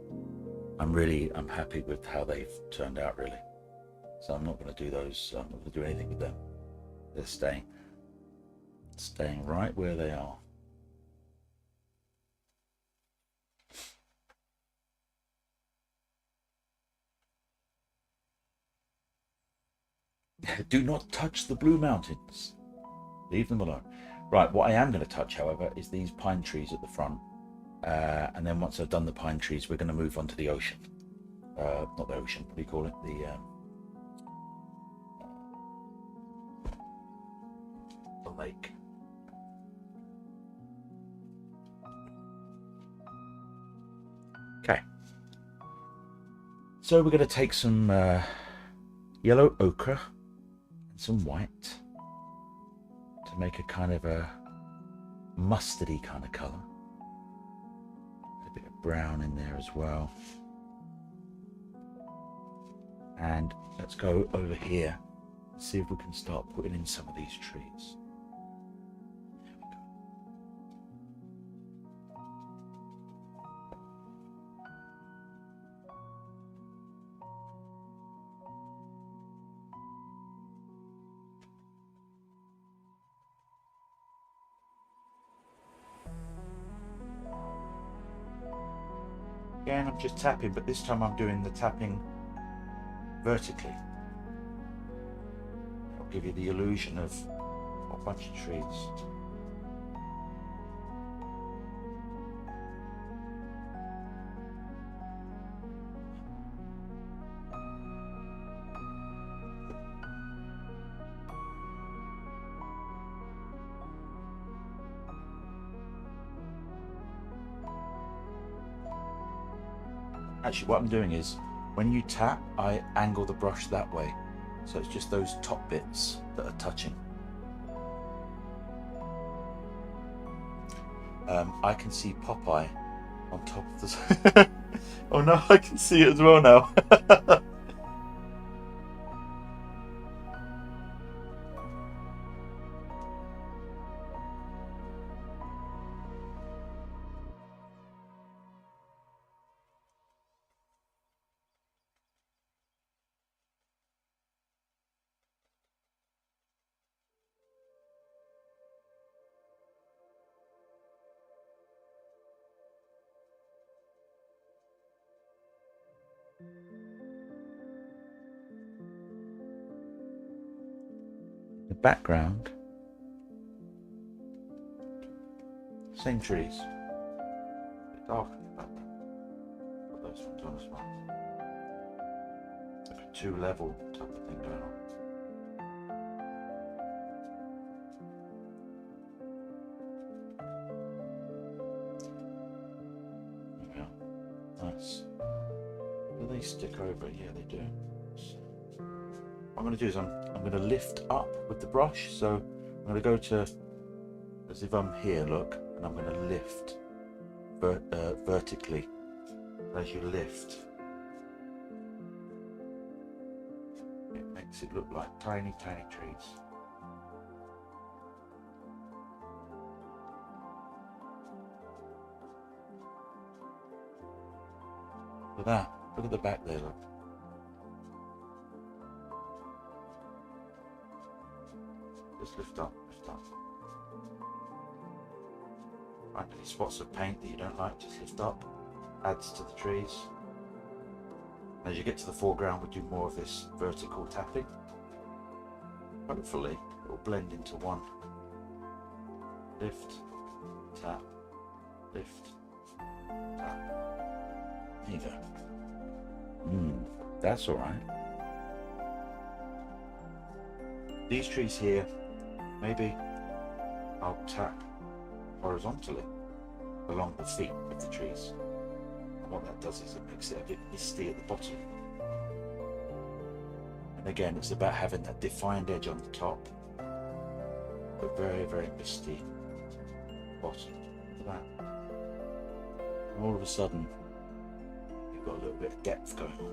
I'm happy with how they've turned out, really. So I'm not going to do those. I'm not going to do anything with them. They're staying right where they are. Do not touch the blue mountains. Leave them alone. Right, what I am going to touch, however, is these pine trees at the front. And then once I've done the pine trees, we're going to move on to the ocean. Not the ocean, what do you call it? The lake. Okay. So we're going to take some yellow ochre and some white to make a kind of a mustardy kind of colour. A bit of brown in there as well. And let's go over here and see if we can start putting in some of these trees. There we go. Again, I'm just tapping, but this time I'm doing the tapping vertically. It'll give you the illusion of a bunch of trees. Actually, what I'm doing is, when you tap, I angle the brush that way. So it's just those top bits that are touching. I can see Popeye on top of this. Oh no, I can see it as well now. background, same trees. Dark in the background. Put those ones on as well. Like a two-level type of thing going on. There we are. Nice. Do they stick over? Yeah, they do. So what I'm going to do is I'm going to lift up with the brush. So I'm going to go to as if I'm here, look, and I'm going to lift vertically. As you lift, it makes it look like tiny, tiny trees. Look at that. Look at the back there, look. Just lift up, lift up. Find any spots of paint that you don't like, just lift up. Adds to the trees. As you get to the foreground, we do more of this vertical tapping. Hopefully, it will blend into one. Lift, tap, lift, tap. There you go. That's all right. These trees here, maybe I'll tap horizontally along the feet of the trees. And what that does is it makes it a bit misty at the bottom. And again, it's about having that defined edge on the top, but very, very misty bottom. Look at that. And all of a sudden, you've got a little bit of depth going on.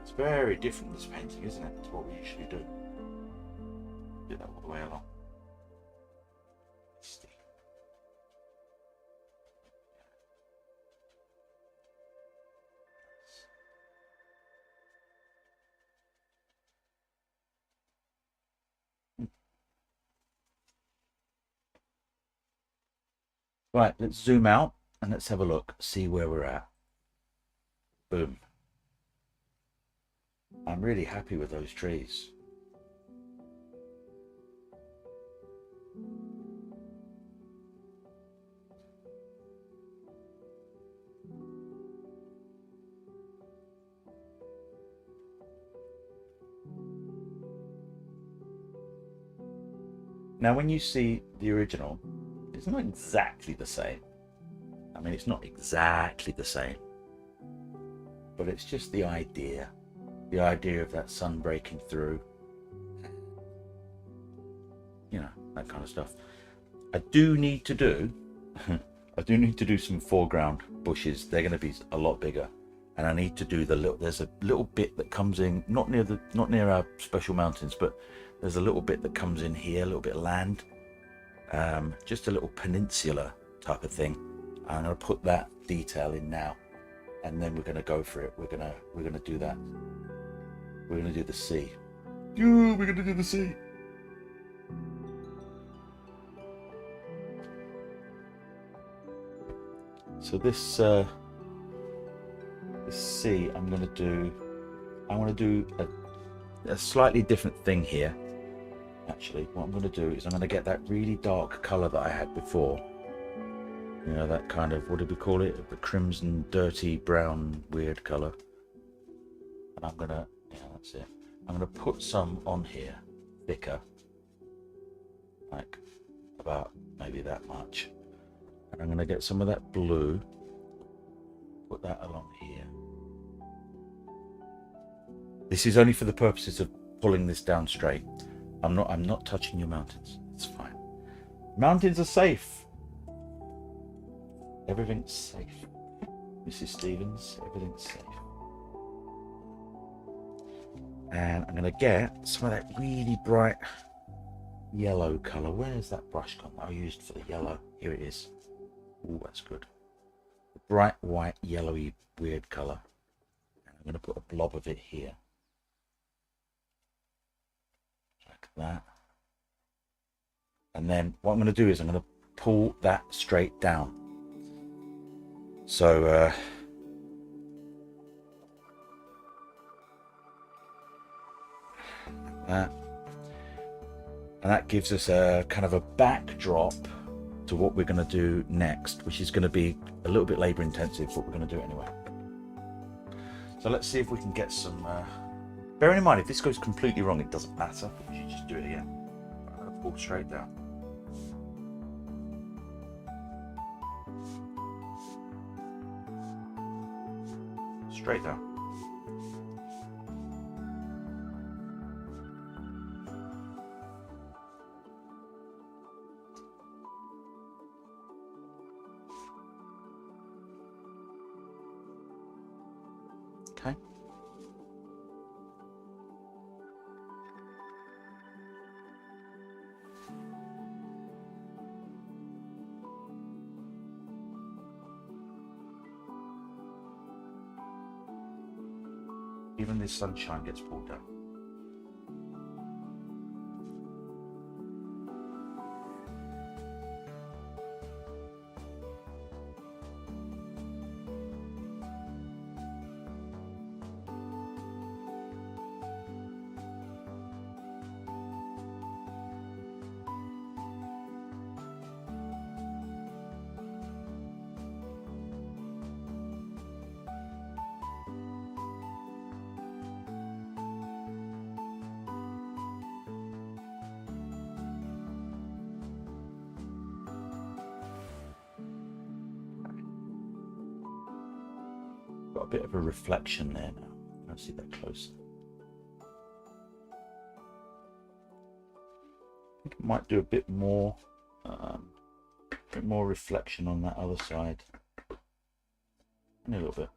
It's very different, this painting, isn't it, to what we usually do. Do that all the way along. Misty. Right, let's zoom out and let's have a look, see where we're at. Boom. I'm really happy with those trees. Now, when you see the original, it's not exactly the same. I mean, it's not exactly the same, but it's just the idea of that sun breaking through, you know, that kind of stuff. I do need to do some foreground bushes. They're going to be a lot bigger, and I need to do there's a little bit that comes in, not near our special mountains, but there's a little bit that comes in here, a little bit of land, just a little peninsula type of thing. I'm going to put that detail in now, and then we're going to go for it. We're going to do that. We're going to do the sea. We're going to do the sea. So this sea, I want to do a slightly different thing here. Actually, what I'm going to do is I'm going to get that really dark colour that I had before. You know, that kind of, what did we call it? The crimson, dirty, brown, weird colour. And I'm going to, yeah, that's it. I'm going to put some on here, thicker. Like about maybe that much. And I'm going to get some of that blue, put that along here. This is only for the purposes of pulling this down straight. I'm not touching your mountains. It's fine. Mountains are safe. Everything's safe. Mrs. Stevens, everything's safe. And I'm going to get some of that really bright yellow colour. Where's that brush gone that I used for the yellow? Here it is. Oh, that's good. The bright white, yellowy, weird colour. And I'm going to put a blob of it here. Like that. And then what I'm going to do is I'm going to pull that straight down. So that. And that gives us a kind of a backdrop to what we're going to do next, which is going to be a little bit labor intensive, but we're going to do it anyway. So let's see if we can get some, bearing in mind, if this goes completely wrong, it doesn't matter. We should just do it again. Pull straight down. Straight down. Okay. Even this sunshine gets pulled down. Got a bit of a reflection there now. Let's see that closer. I think it might do a bit more reflection on that other side. Only a little bit.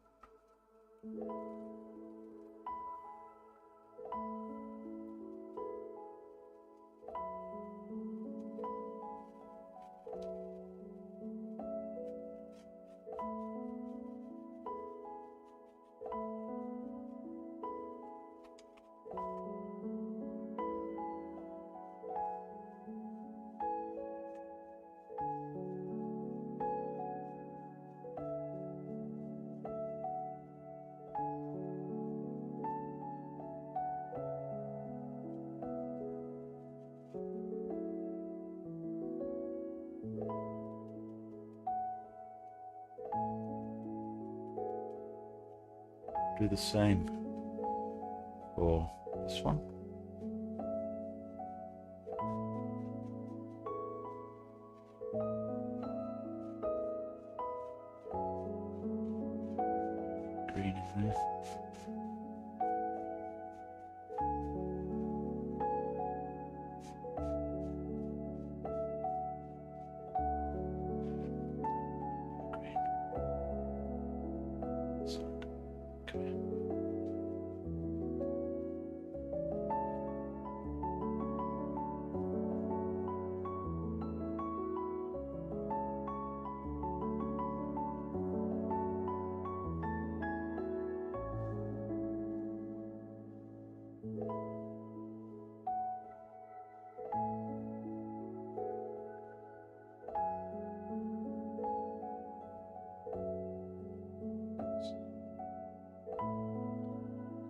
Do the same for this one. Green in there.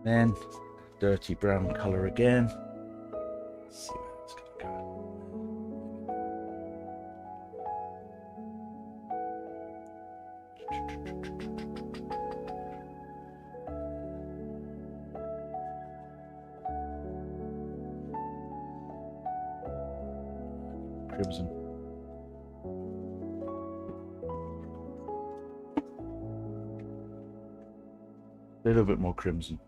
Then dirty brown colour again. Let's see where it's going to go. Crimson. A little bit more crimson.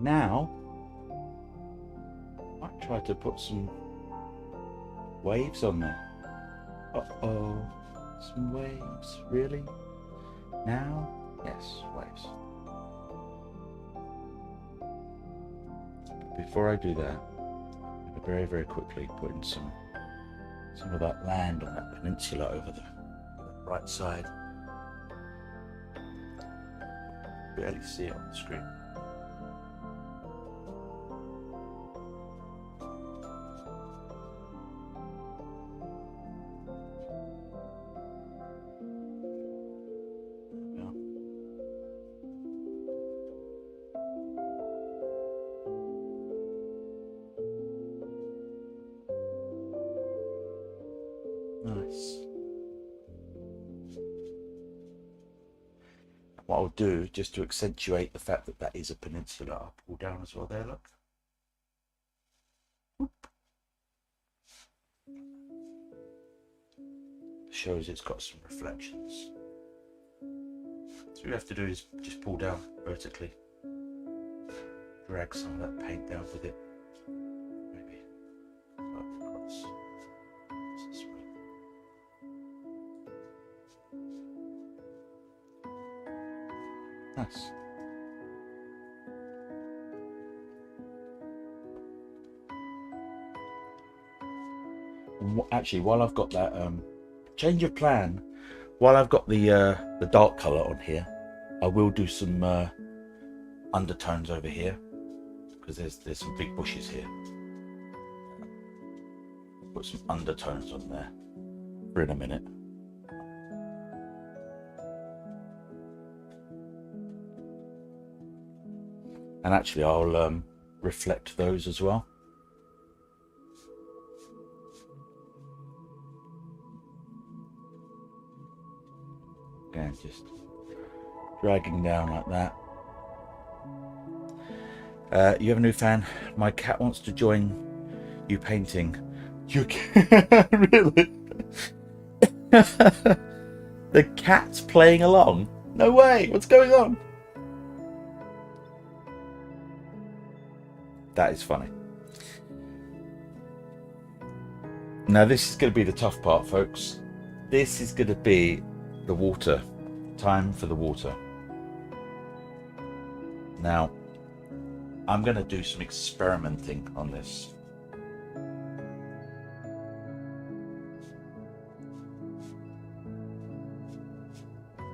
Now, I might try to put some waves on there. Uh-oh, some waves, really? Now? Yes, waves. Before I do that, I'm going to very, very quickly put in some of that land on that peninsula over the right side. Barely see it on the screen. Nice. What I'll do, just to accentuate the fact that that is a peninsula, I'll pull down as well there, look. Whoop. Shows it's got some reflections. So all you have to do is just pull down vertically. Drag some of that paint down with it. Maybe up across. This way. Nice. And actually, while I've got that change of plan, while I've got the dark colour on here, I will do some undertones over here because there's some big bushes here. Put some undertones on there for in a minute. And actually, I'll reflect those as well. Again, just dragging down like that. You have a new fan? My cat wants to join you painting. You can really? The cat's playing along? No way! What's going on? That is funny. Now this is going to be the tough part, folks. This is going to be the water. Time for the water. Now, I'm going to do some experimenting on this.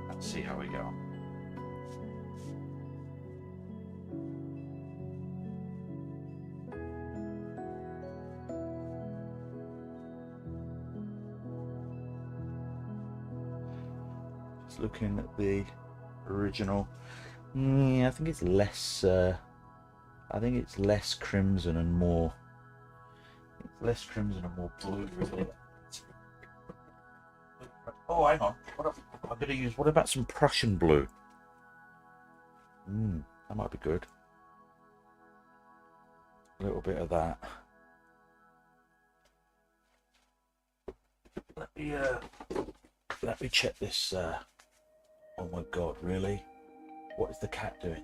Let's see how we go. Just looking at the original. Yeah, I think it's less. I think it's less crimson and more. Less crimson and more blue, really. Oh, hang on. I'm going to use. What about some Prussian blue? That might be good. A little bit of that. Let me check this. Oh my God! Really? What is the cat doing?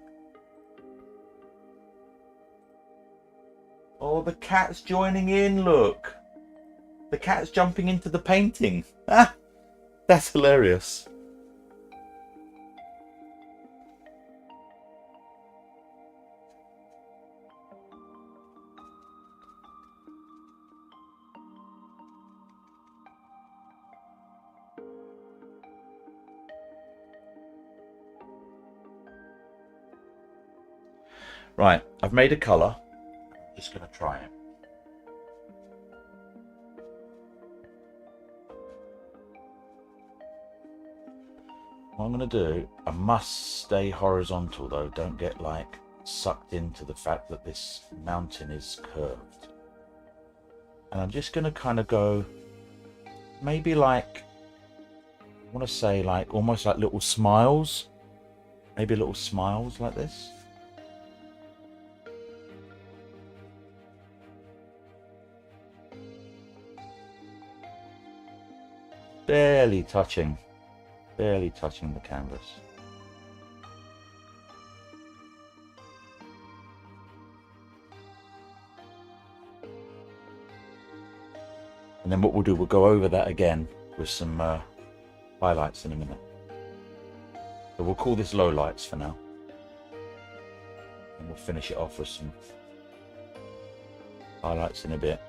Oh, the cat's joining in, look. The cat's jumping into the painting. Ah, that's hilarious. Right, I've made a colour. I'm just going to try it. What I'm going to do, I must stay horizontal though, don't get like sucked into the fact that this mountain is curved. And I'm just going to kind of go, maybe like, I want to say like, almost like little smiles. Maybe little smiles like this. Barely touching the canvas. And then what we'll do, we'll go over that again with some highlights in a minute. So we'll call this low lights for now. And we'll finish it off with some highlights in a bit.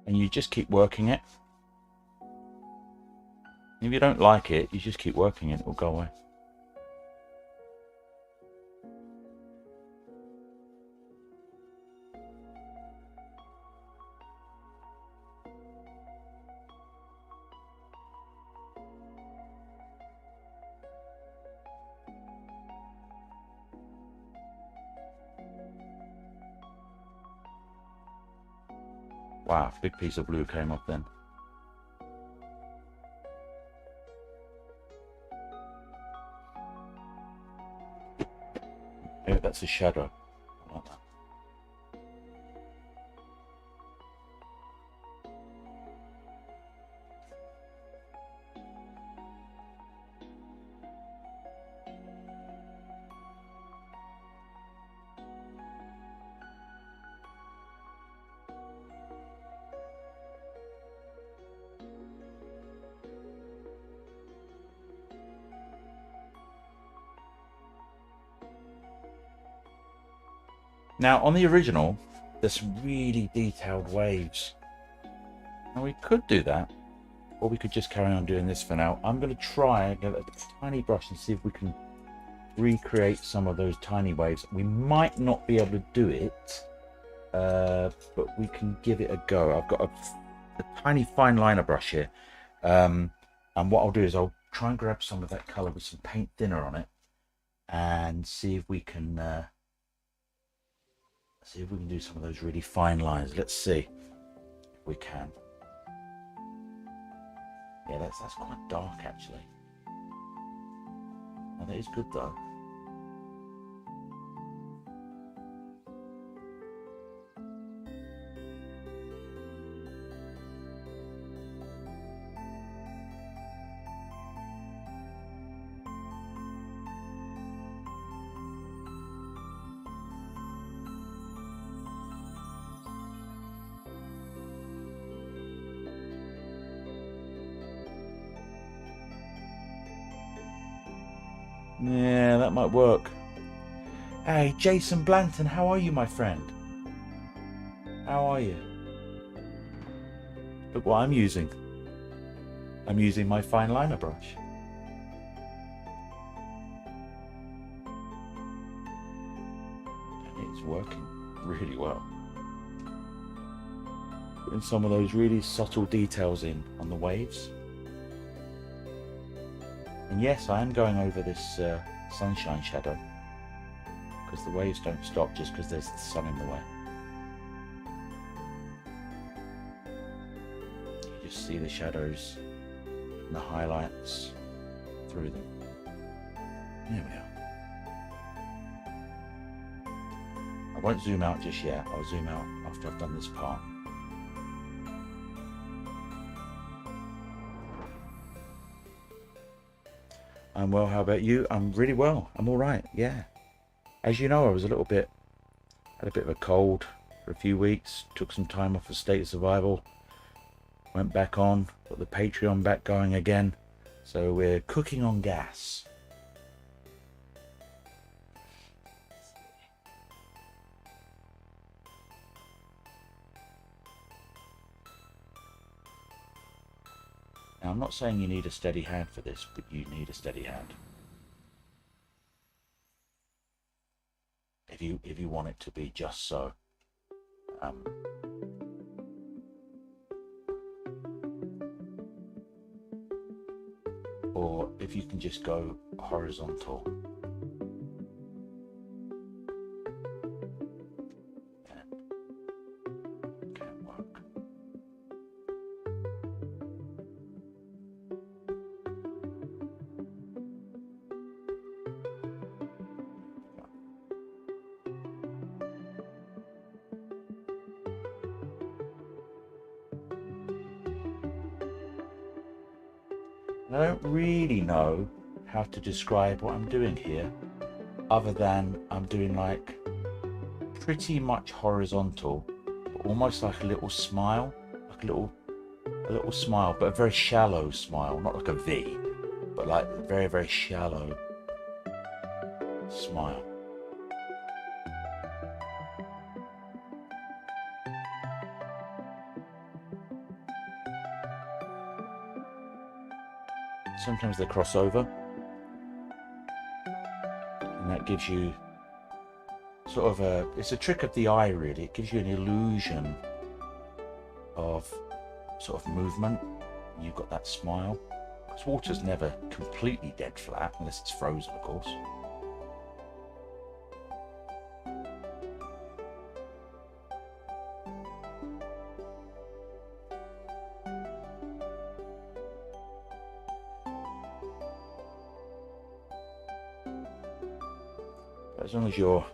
And you just keep working it. If you don't like it, you just keep working it, it'll go away. Wow, big piece of blue came off then. Yeah, that's a shadow. I like that. Now, on the original, there's some really detailed waves. Now, we could do that, or we could just carry on doing this for now. I'm going to try and get a tiny brush and see if we can recreate some of those tiny waves. We might not be able to do it, but we can give it a go. I've got a tiny fine liner brush here. And what I'll do is I'll try and grab some of that color with some paint thinner on it and see if we can do some of those really fine lines. Let's see if we can. Yeah, that's quite dark actually. Oh, that is good though. Yeah, that might work. Hey, Jason Blanton, how are you, my friend? How are you? Look what I'm using. I'm using my fine liner brush. And it's working really well. Putting some of those really subtle details in on the waves. And yes, I am going over this sunshine shadow because the waves don't stop just because there's the sun in the way. You just see the shadows and the highlights through them. There we are. I won't zoom out just yet. I'll zoom out after I've done this part. I'm well, how about you? I'm really well. I'm all right, yeah. As you know, I was had a bit of a cold for a few weeks, took some time off of State of Survival, went back on, got the Patreon back going again. So we're cooking on gas. Now, I'm not saying you need a steady hand for this, but you need a steady hand. If you want it to be just so. or if you can just go horizontal. Can't work. I don't really know how to describe what I'm doing here, other than I'm doing like pretty much horizontal, but almost like a little smile, like a little smile, but a very shallow smile, not like a V, but like a very, very shallow smile. Sometimes they cross over, and that gives you sort of it's a trick of the eye really. It gives you an illusion of sort of movement. You've got that smile, because water's never completely dead flat unless it's frozen, of course. But as long as you're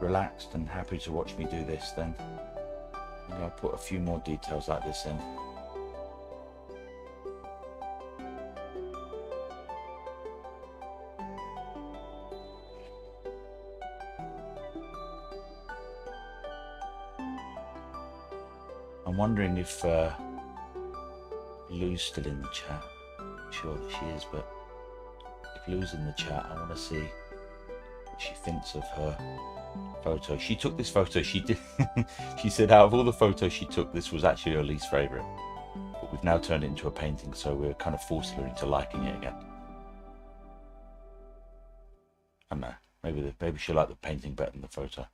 relaxed and happy to watch me do this, then I'll put a few more details like this in. I'm wondering if Lou's still in the chat. I'm sure that she is, but if Lou's in the chat, I want to see what she thinks of her photo. She took this photo. She did. She said out of all the photos she took, this was actually her least favourite. But we've now turned it into a painting, so we're kind of forcing her into liking it again. I don't know. Maybe she'll like the painting better than the photo.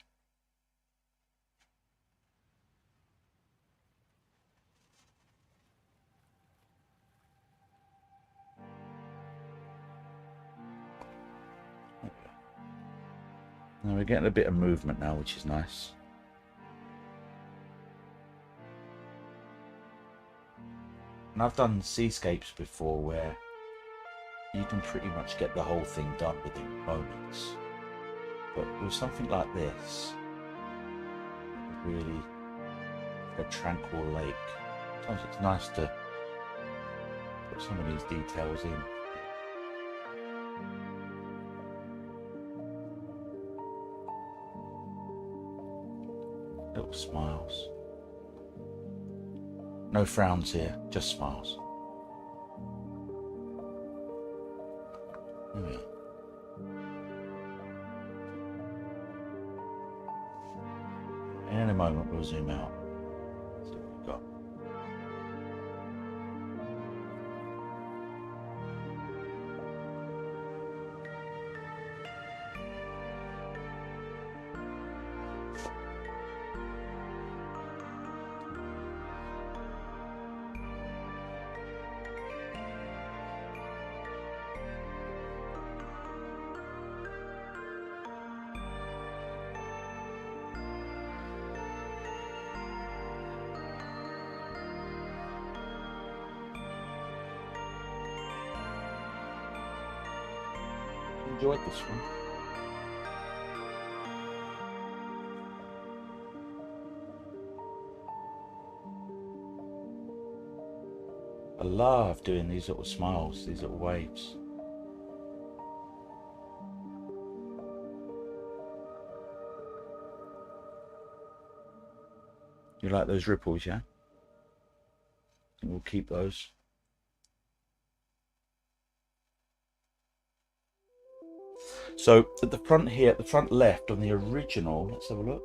Now we're getting a bit of movement now, which is nice. And I've done seascapes before where you can pretty much get the whole thing done within moments. But with something like this, really a tranquil lake, sometimes it's nice to put some of these details in. Little smiles. No frowns here, just smiles. There we are. And in a moment we'll zoom out. See what we've got. Enjoyed this one. I love doing these little smiles, these little waves. You like those ripples, yeah? And we'll keep those. So at the front here, at the front left on the original, let's have a look.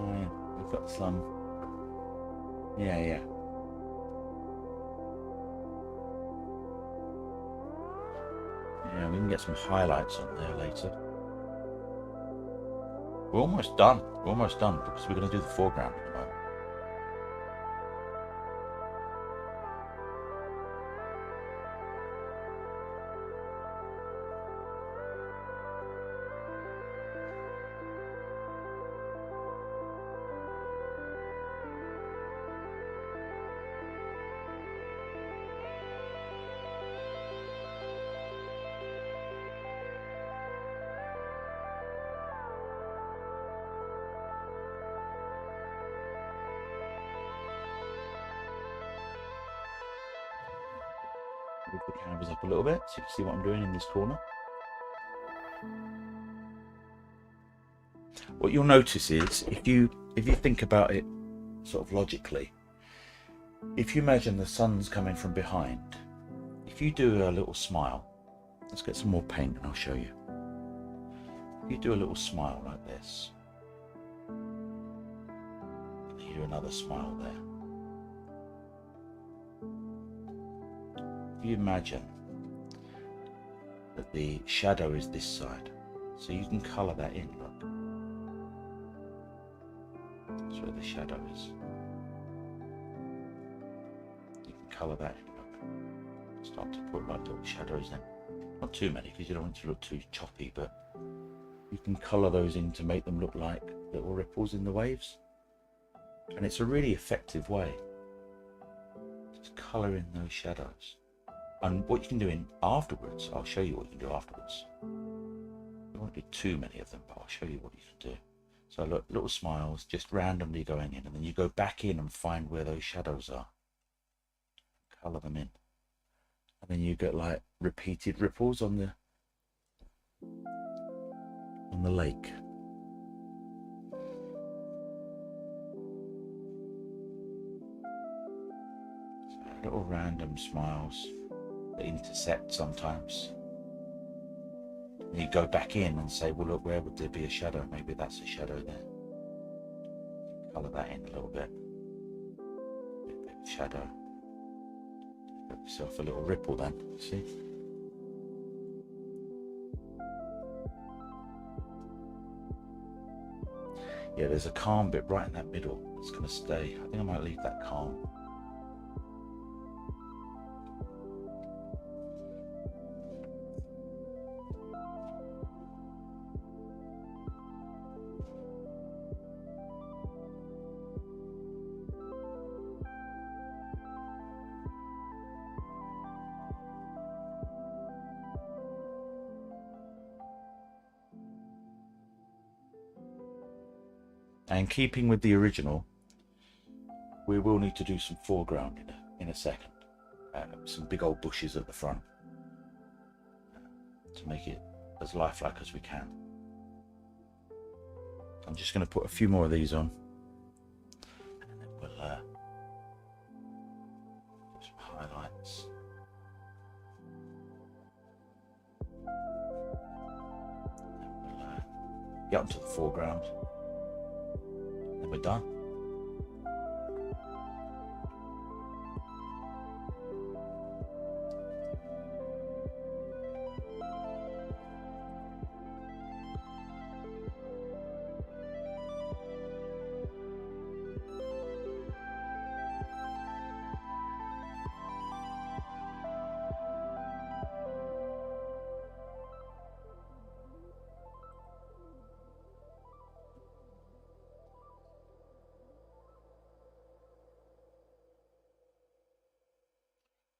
Oh yeah, we've got some, yeah. Yeah, we can get some highlights on there later. We're almost done. We're almost done because we're going to do the foreground at the moment. Move the canvas up a little bit so you can see what I'm doing in this corner. What you'll notice is if you think about it sort of logically, if you imagine the sun's coming from behind, if you do a little smile, let's get some more paint and I'll show you. If you do a little smile like this, and you do another smile there. If you imagine that the shadow is this side, so you can colour that in, look. That's where the shadow is. You can colour that in, look. Start to put like little shadows in. Not too many because you don't want it to look too choppy, but you can colour those in to make them look like little ripples in the waves. And it's a really effective way. Just colour in those shadows. And what you can do in afterwards, I'll show you what you can do afterwards. You won't do too many of them, but I'll show you what you can do. So look, little smiles just randomly going in, and then you go back in and find where those shadows are. Colour them in. And then you get like repeated ripples on the lake. So little random smiles that intersect sometimes. And you go back in and say, well, look, where would there be a shadow? Maybe that's a shadow there. Colour that in a little bit. A bit of shadow. Give yourself a little ripple then, see? Yeah, there's a calm bit right in that middle. It's going to stay. I think I might leave that calm. And keeping with the original, we will need to do some foreground in a second. Some big old bushes at the front to make it as lifelike as we can. I'm just going to put a few more of these on, and then we'll do some highlights. And we'll get onto the foreground. And we're done.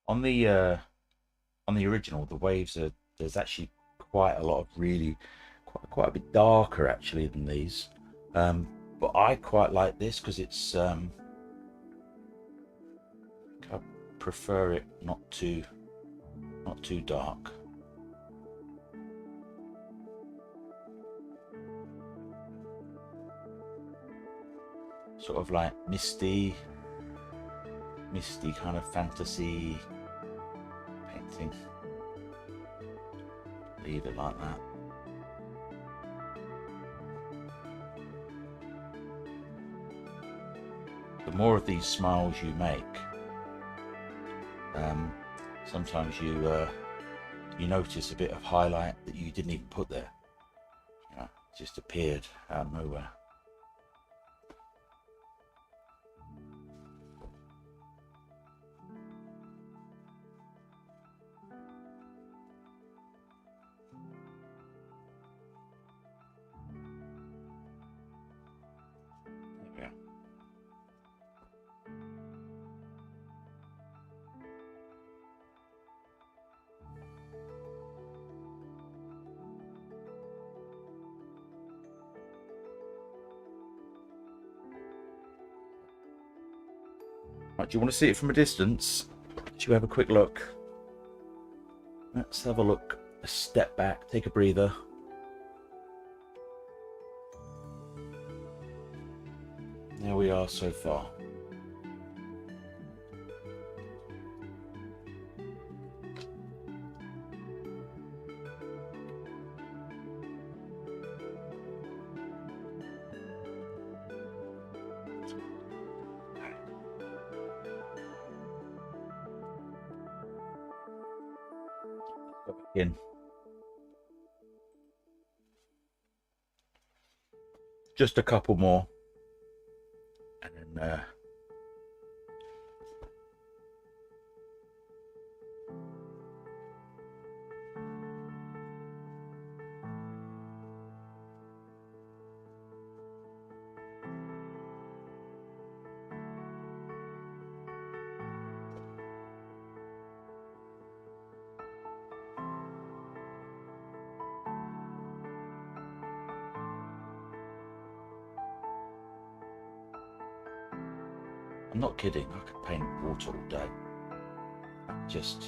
On the original, the waves are, there's actually quite a lot of really quite a bit darker actually than these, but I quite like this because it's I prefer it not too dark. Sort of like misty kind of fantasy painting. Leave it like that. The more of these smiles you make, sometimes you notice a bit of highlight that you didn't even put there. You know? just appeared out of nowhere. There we are. Right, do you want to see it from a distance? Should we have a quick look? Let's have a look. A step back, take a breather. There we are so far. Go back in. Just a couple more. And then I'm not kidding, I could paint water all day. Just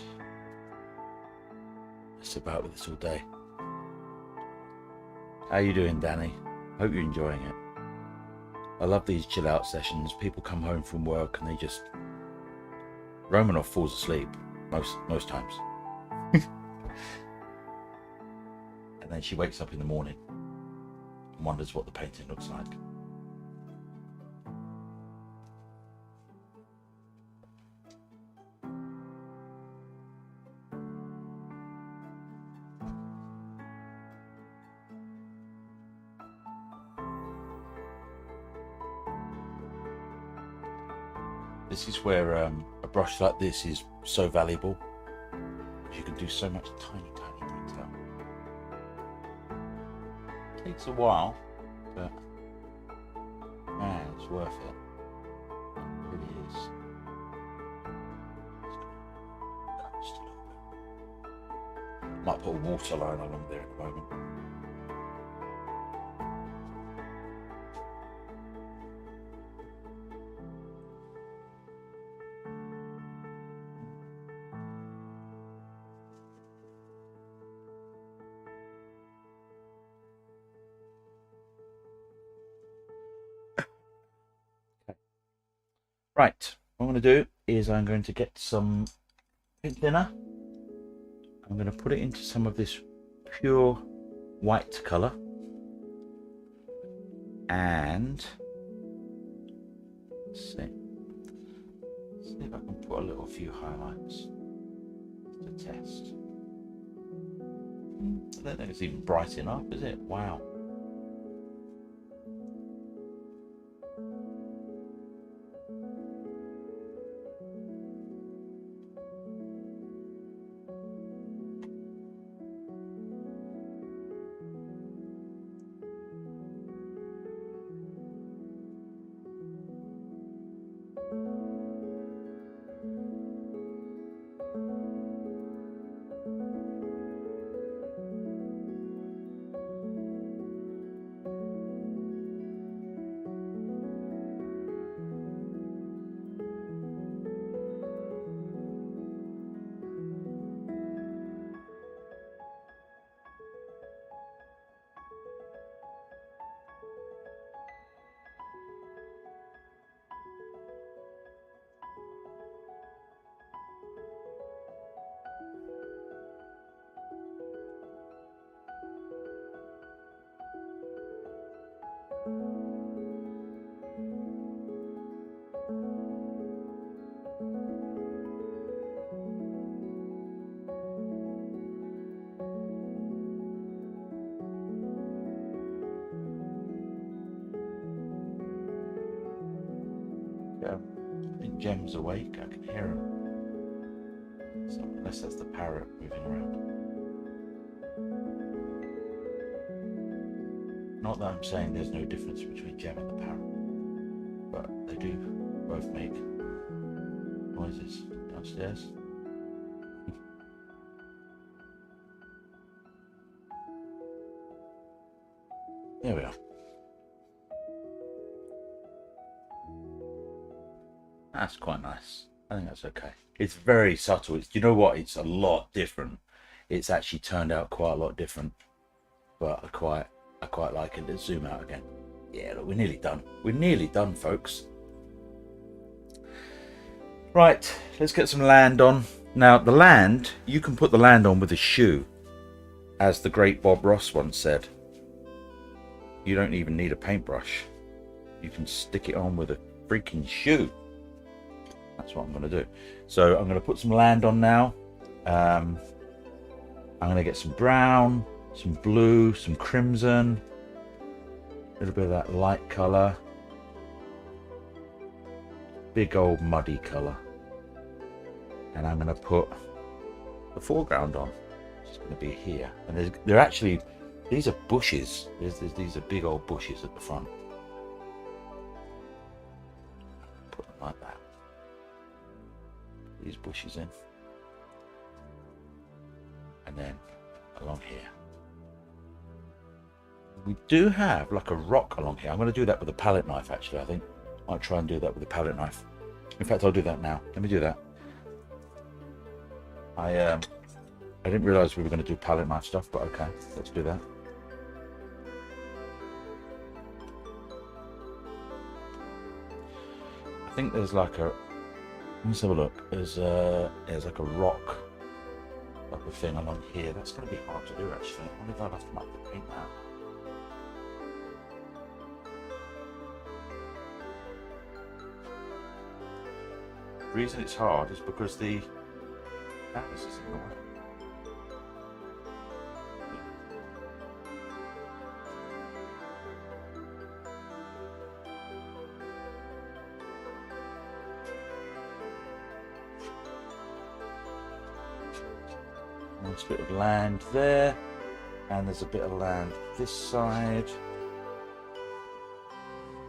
about with this all day. How you doing, Danny? Hope you're enjoying it. I love these chill out sessions. People come home from work and they just... Romanoff falls asleep most times. And then she wakes up in the morning and wonders what the painting looks like. This is where a brush like this is so valuable, because you can do so much tiny detail. It takes a while, but man, it's worth it. It really is. Just a little bit. Might put a waterline along there at the moment. Right, what I'm going to do is I'm going to get some paint thinner. I'm going to put it into some of this pure white colour, and let's see if I can put a few highlights to test. I don't think it's even bright enough, is it? Wow. I think Gem's awake. I can hear him. So unless that's the parrot moving around. Not that I'm saying there's no difference between Gem and the parrot, but they do both make noises downstairs. There we are. That's quite nice. I think that's okay. It's very subtle. It's, you know what? It's a lot different. It's actually turned out quite a lot different. But I quite like it. Let's zoom out again. Yeah, look, we're nearly done. We're nearly done, folks. Right, let's get some land on. Now, the land, you can put the land on with a shoe, as the great Bob Ross once said. You don't even need a paintbrush. You can stick it on with a freaking shoe. That's what I'm going to do. So I'm going to put some land on now. I'm going to get some brown, some blue, some crimson, a little bit of that light colour, big old muddy colour, and I'm going to put the foreground on. It's going to be here, and they're actually, these are bushes. These are big old bushes at the front. Put them like that. These bushes in, and then along here. We do have like a rock along here. I'm going to do that with a palette knife, actually. I think I might try and do that with a palette knife. In fact, I'll do that now. Let me do that. I didn't realize we were going to do palette knife stuff, but okay, let's do that. I think there's like a, let's have a look. There's like a rock type of thing along here. That's going to be hard to do, actually. I wonder if I'll have to paint that. The reason it's hard is because the canvas is in the way. There's a bit of land there, and there's a bit of land this side,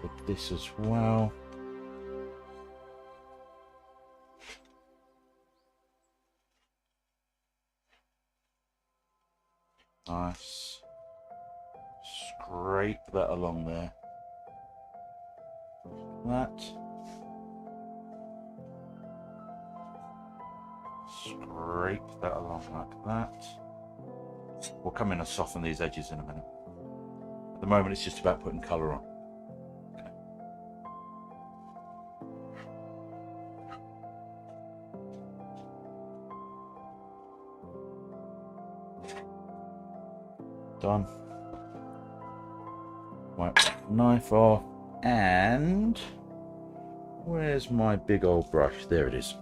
with this as well. Nice. Scrape that along there. That. Scrape that along like that. We'll come in and soften these edges in a minute. At the moment, it's just about putting colour on. Okay. Done. Wipe that knife off, and where's my big old brush? There it is.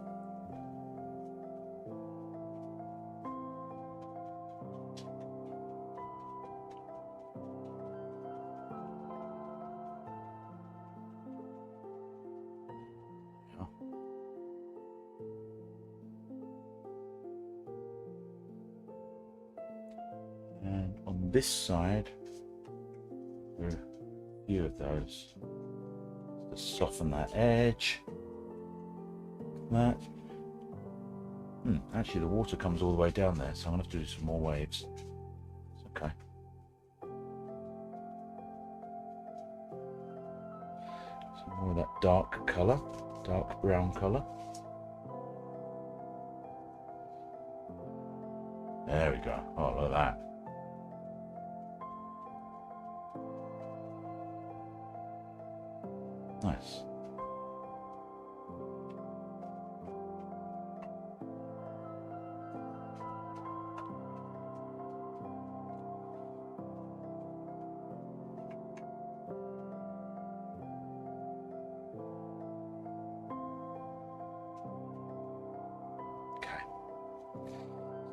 And on this side, there are a few of those. Just soften that edge. That. Actually, the water comes all the way down there, so I'm going to have to do some more waves. It's okay. Some more of that dark colour, dark brown colour. There we go. Oh, look at that. Nice. Okay.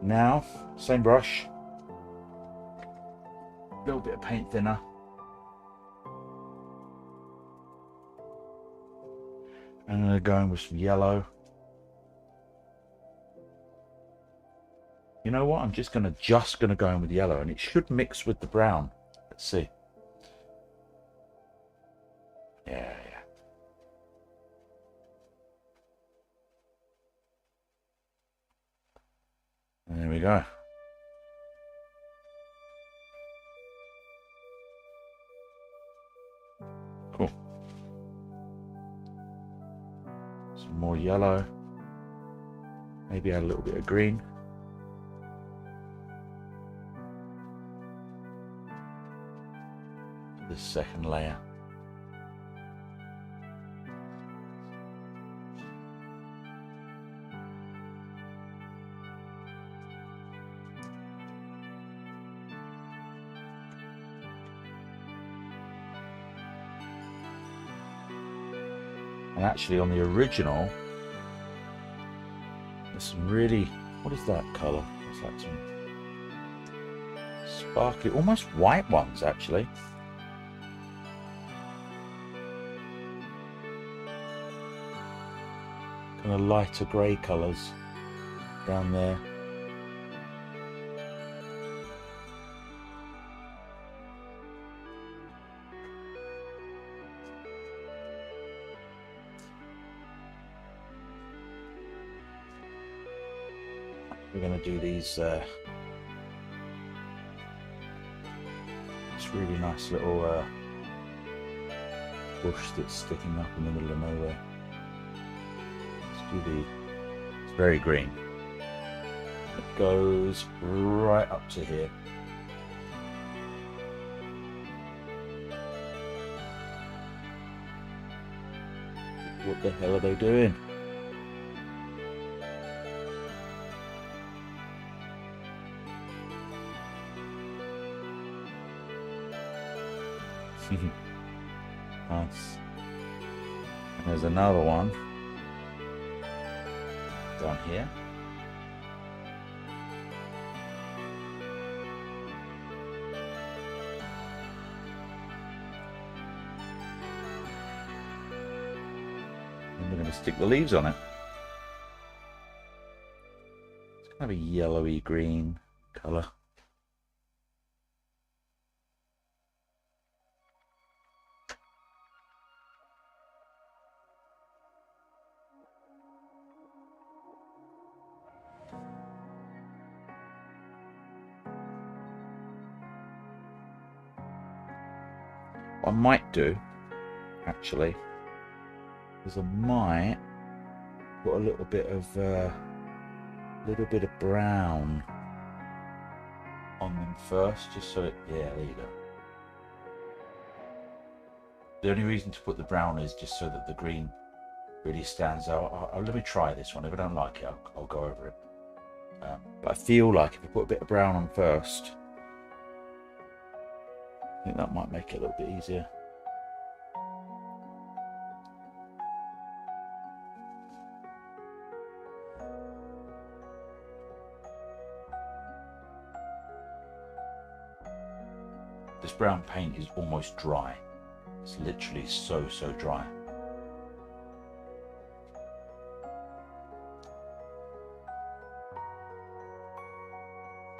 Now, same brush. A little bit of paint thinner. I'm going to go in with some yellow. You know what? I'm just going to go in with yellow, and it should mix with the brown. Let's see. Yeah. And there we go. Cool. Some more yellow. Maybe add a little bit of green. This second layer. And actually on the original, there's some really, what is that colour? It's like some sparkly, almost white ones actually. Kind of lighter grey colours down there. We're going to do these this really nice little bush that's sticking up in the middle of nowhere. Let's do the, it's very green. It goes right up to here. What the hell are they doing? Nice. And there's another one down here. And we're going to stick the leaves on it. It's kind of a yellowy green colour. What I might do, actually, is I might put a little bit of brown on them first, just so it, yeah, there you go. The only reason to put the brown is just so that the green really stands out. Let me try this one. If I don't like it, I'll go over it. But I feel like if I put a bit of brown on first, I think that might make it a little bit easier. This brown paint is almost dry. It's literally so dry.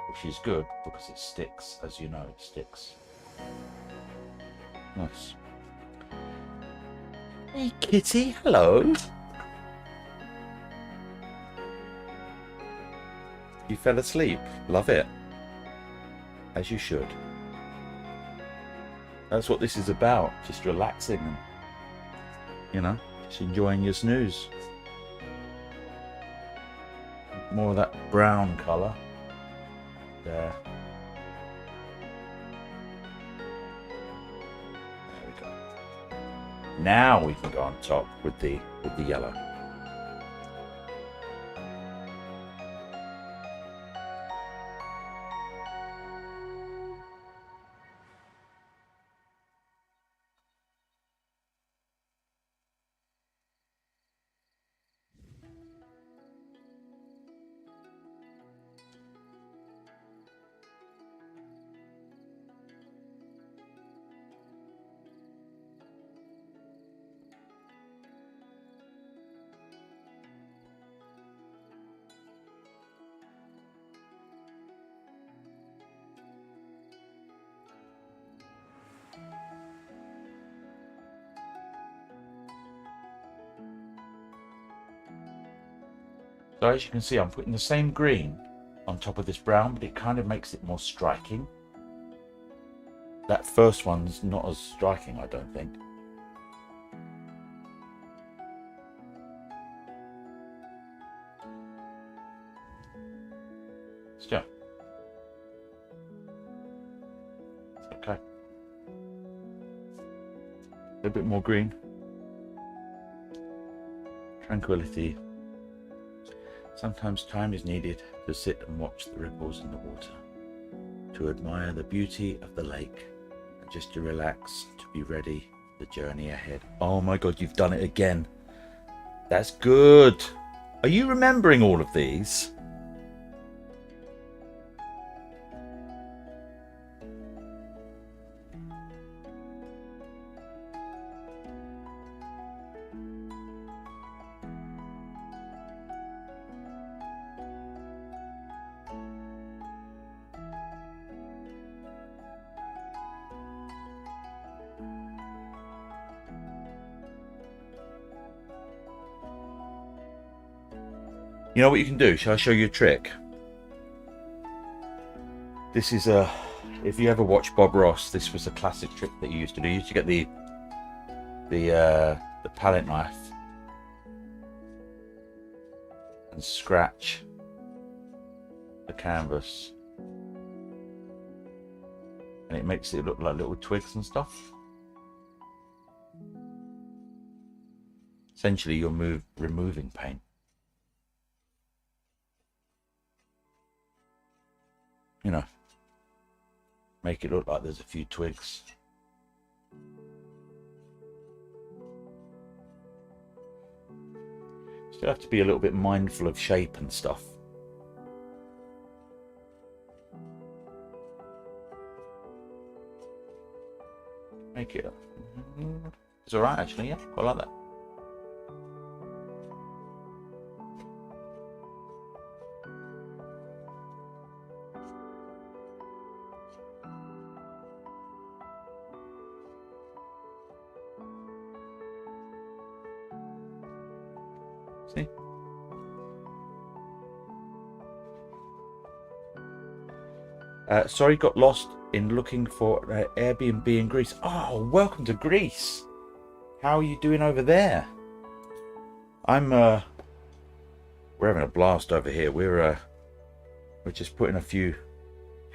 Which is good because it sticks, as you know, it sticks. Nice. Hey kitty, hello. You fell asleep. Love it. As you should. That's what this is about. Just relaxing and, you know, just enjoying your snooze. More of that brown colour. There. There we go. Now we can go on top with the yellow. So as you can see, I'm putting the same green on top of this brown, but it kind of makes it more striking. That first one's not as striking, I don't think. Still, it's okay. A little bit more green. Tranquility. Sometimes time is needed to sit and watch the ripples in the water, to admire the beauty of the lake, and just to relax, to be ready for the journey ahead. Oh my God, you've done it again. That's good. Are you remembering all of these? You know what you can do? Shall I show you a trick? This is a, if you ever watch Bob Ross, this was a classic trick that you used to do. You used to get the palette knife and scratch the canvas, and it makes it look like little twigs and stuff. Essentially, you're removing paint. You know, make it look like there's a few twigs. Still have to be a little bit mindful of shape and stuff. Make it, it's alright actually, yeah, quite like that. See? Sorry, got lost in looking for Airbnb in Greece. Oh, welcome to Greece. How are you doing over there? We're having a blast over here. We're just putting a few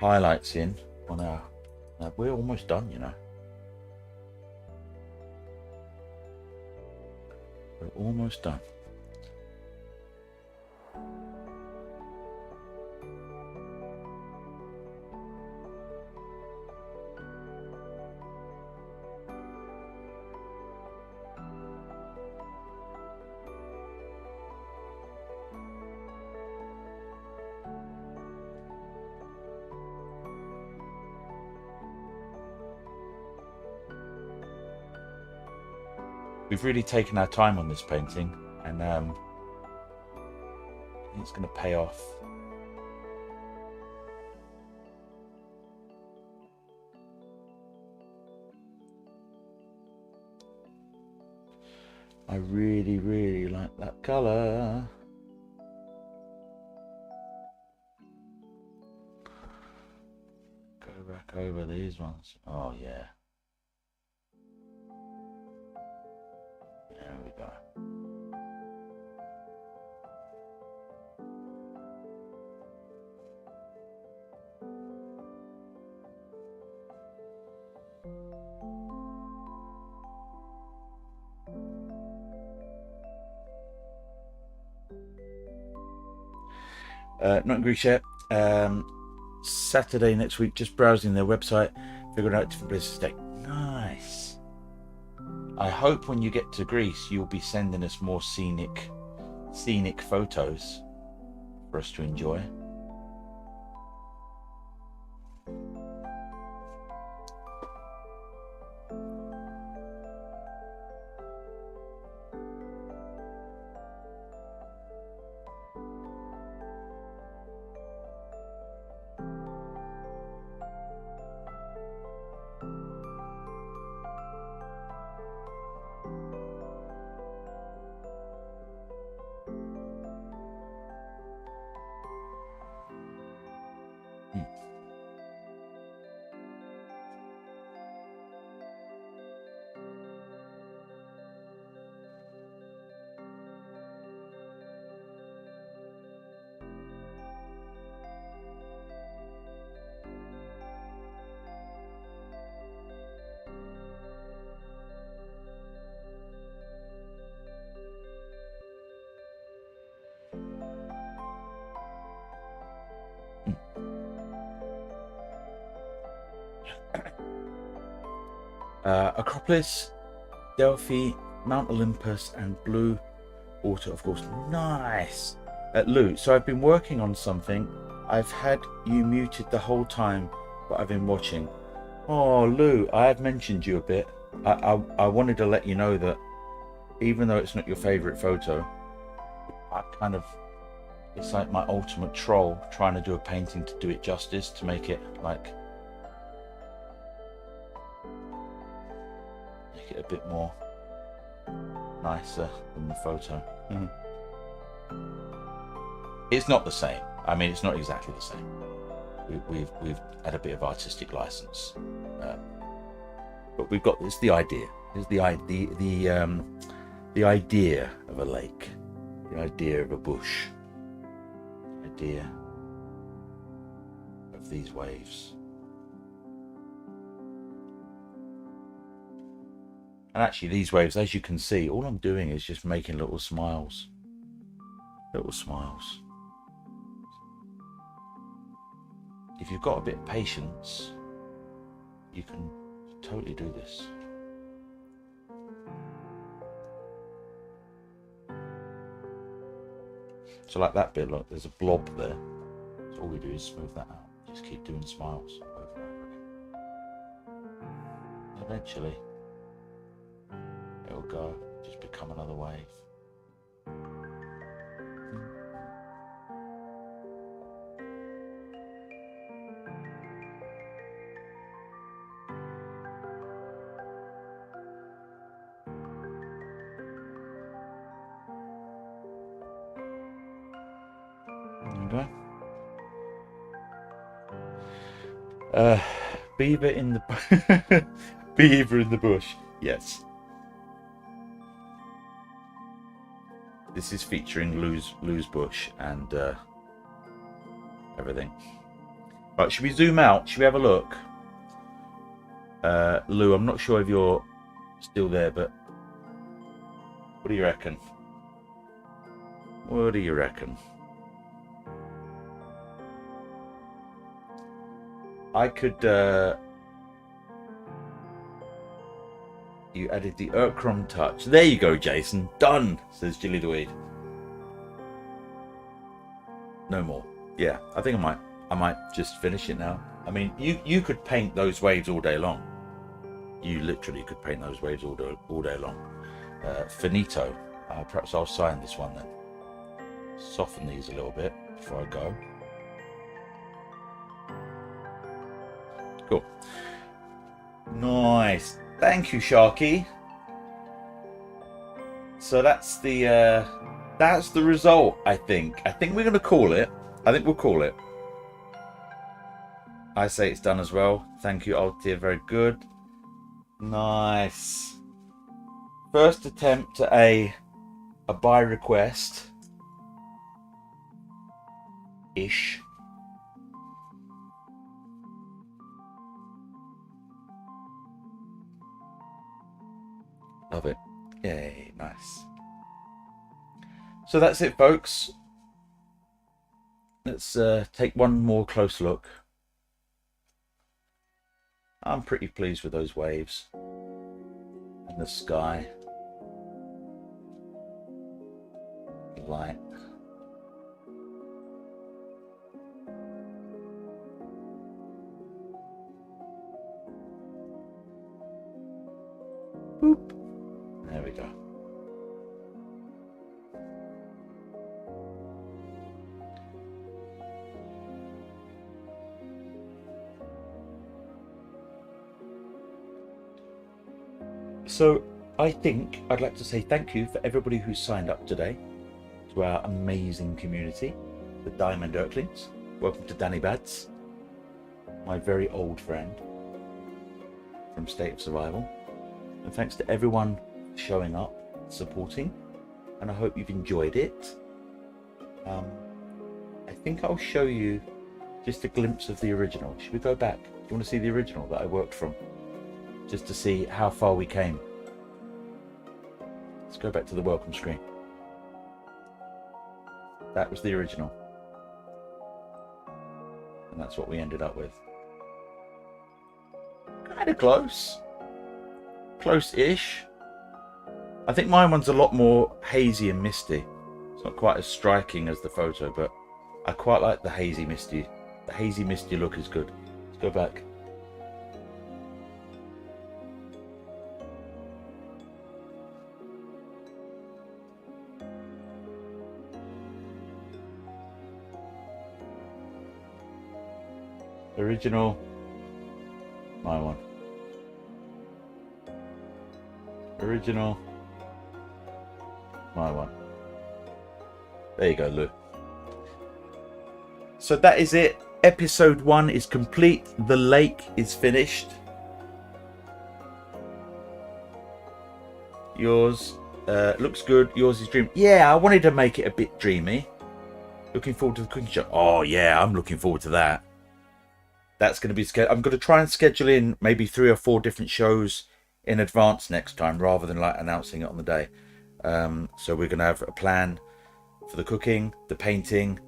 highlights in on our. We're almost done, you know. We're almost done. We've really taken our time on this painting, and it's going to pay off. I really, really like that colour. Go back over these ones. Oh yeah. There we go. Not in Greece yet. Saturday next week, just browsing their website, figuring out different places to stay. Nice. I hope when you get to Greece, you'll be sending us more scenic photos for us to enjoy. Acropolis, Delphi, Mount Olympus, and Blue Water, of course. Nice. Lou, so I've been working on something. I've had you muted the whole time, but I've been watching. Oh, Lou, I have mentioned you a bit. I wanted to let you know that even though it's not your favourite photo, it's like my ultimate troll trying to do a painting to do it justice, to make it a bit more nicer than the photo. It's not the same. I mean, it's not exactly the same. We've had a bit of artistic license, but we've got this. The idea is the idea of a lake, the idea of a bush, the idea of these waves. And actually, these waves, as you can see, all I'm doing is just making little smiles. Little smiles. If you've got a bit of patience, you can totally do this. So like that bit, look, there's a blob there. So all we do is smooth that out. Just keep doing smiles over and over again. Eventually, it'll go, just become another wave. Beaver in the beaver in the bush. Yes. This is featuring Lou's bush and everything. Right, should we zoom out? Should we have a look? Lou, I'm not sure if you're still there, but what do you reckon? What do you reckon? I could you added the Ercrom touch. There you go, Jason. Done, says Jilly the Weed. No more. Yeah, I think I might just finish it now. I mean, you could paint those waves all day long. You literally could paint those waves all day long. Finito. Perhaps I'll sign this one then. Soften these a little bit before I go. Cool. Nice. Thank you, Sharky. So that's the result, I think. I think we're going to call it. I think we'll call it. I say it's done as well. Thank you, Altia. Very good. Nice. First attempt at a buy request. Ish. Love it. Yay, nice. So that's it, folks. Let's take one more close look. I'm pretty pleased with those waves and the sky. Light. Boop. There we go. So I think I'd like to say thank you for everybody who signed up today to our amazing community, the Diamond Erclings. Welcome to Danny Bads, my very old friend from State of Survival. And thanks to everyone showing up, supporting, and I hope you've enjoyed it. I think I'll show you just a glimpse of the original. Should we go back? Do you want to see the original that I worked from? Just to see how far we came. Let's go back to the welcome screen. That was the original. And that's what we ended up with. Kind of close. Close-ish. I think my one's a lot more hazy and misty. It's not quite as striking as the photo, but I quite like the hazy misty. The hazy misty look is good. Let's go back. Original. My one. Original. My one. There you go, Lou. So that is it. Episode 1 is complete. The lake is finished. Yours looks good. Yours is dreamy. Yeah, I wanted to make it a bit dreamy. Looking forward to the cooking show. Oh yeah, I'm looking forward to that. That's going to be scheduled. I'm going to try and schedule in maybe 3 or 4 different shows in advance next time, rather than like announcing it on the day. So we're going to have a plan for the cooking, the painting,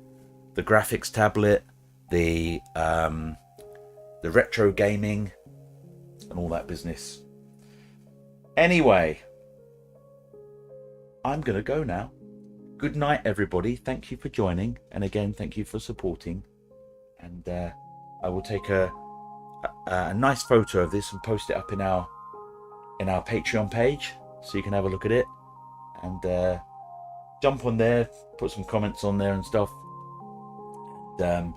the graphics tablet, the retro gaming, and all that business. Anyway, I'm going to go now. Good night, everybody. Thank you for joining, and again, thank you for supporting. And I will take a nice photo of this and post it up in our Patreon page, so you can have a look at it and jump on there, put some comments on there and stuff. And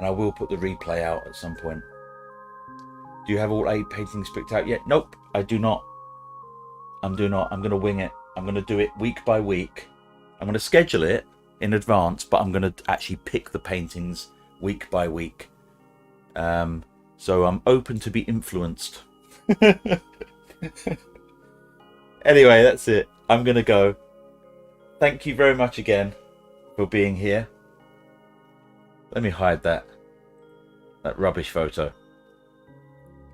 I will put the replay out at some point. Do you have all 8 paintings picked out yet? Nope, I do not. I'm going to wing it. I'm going to do it week by week. I'm going to schedule it in advance, but I'm going to actually pick the paintings week by week. So I'm open to be influenced. Anyway, that's it. I'm going to go. Thank you very much again for being here. Let me hide that rubbish photo.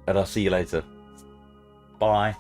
And I'll see you later. Bye.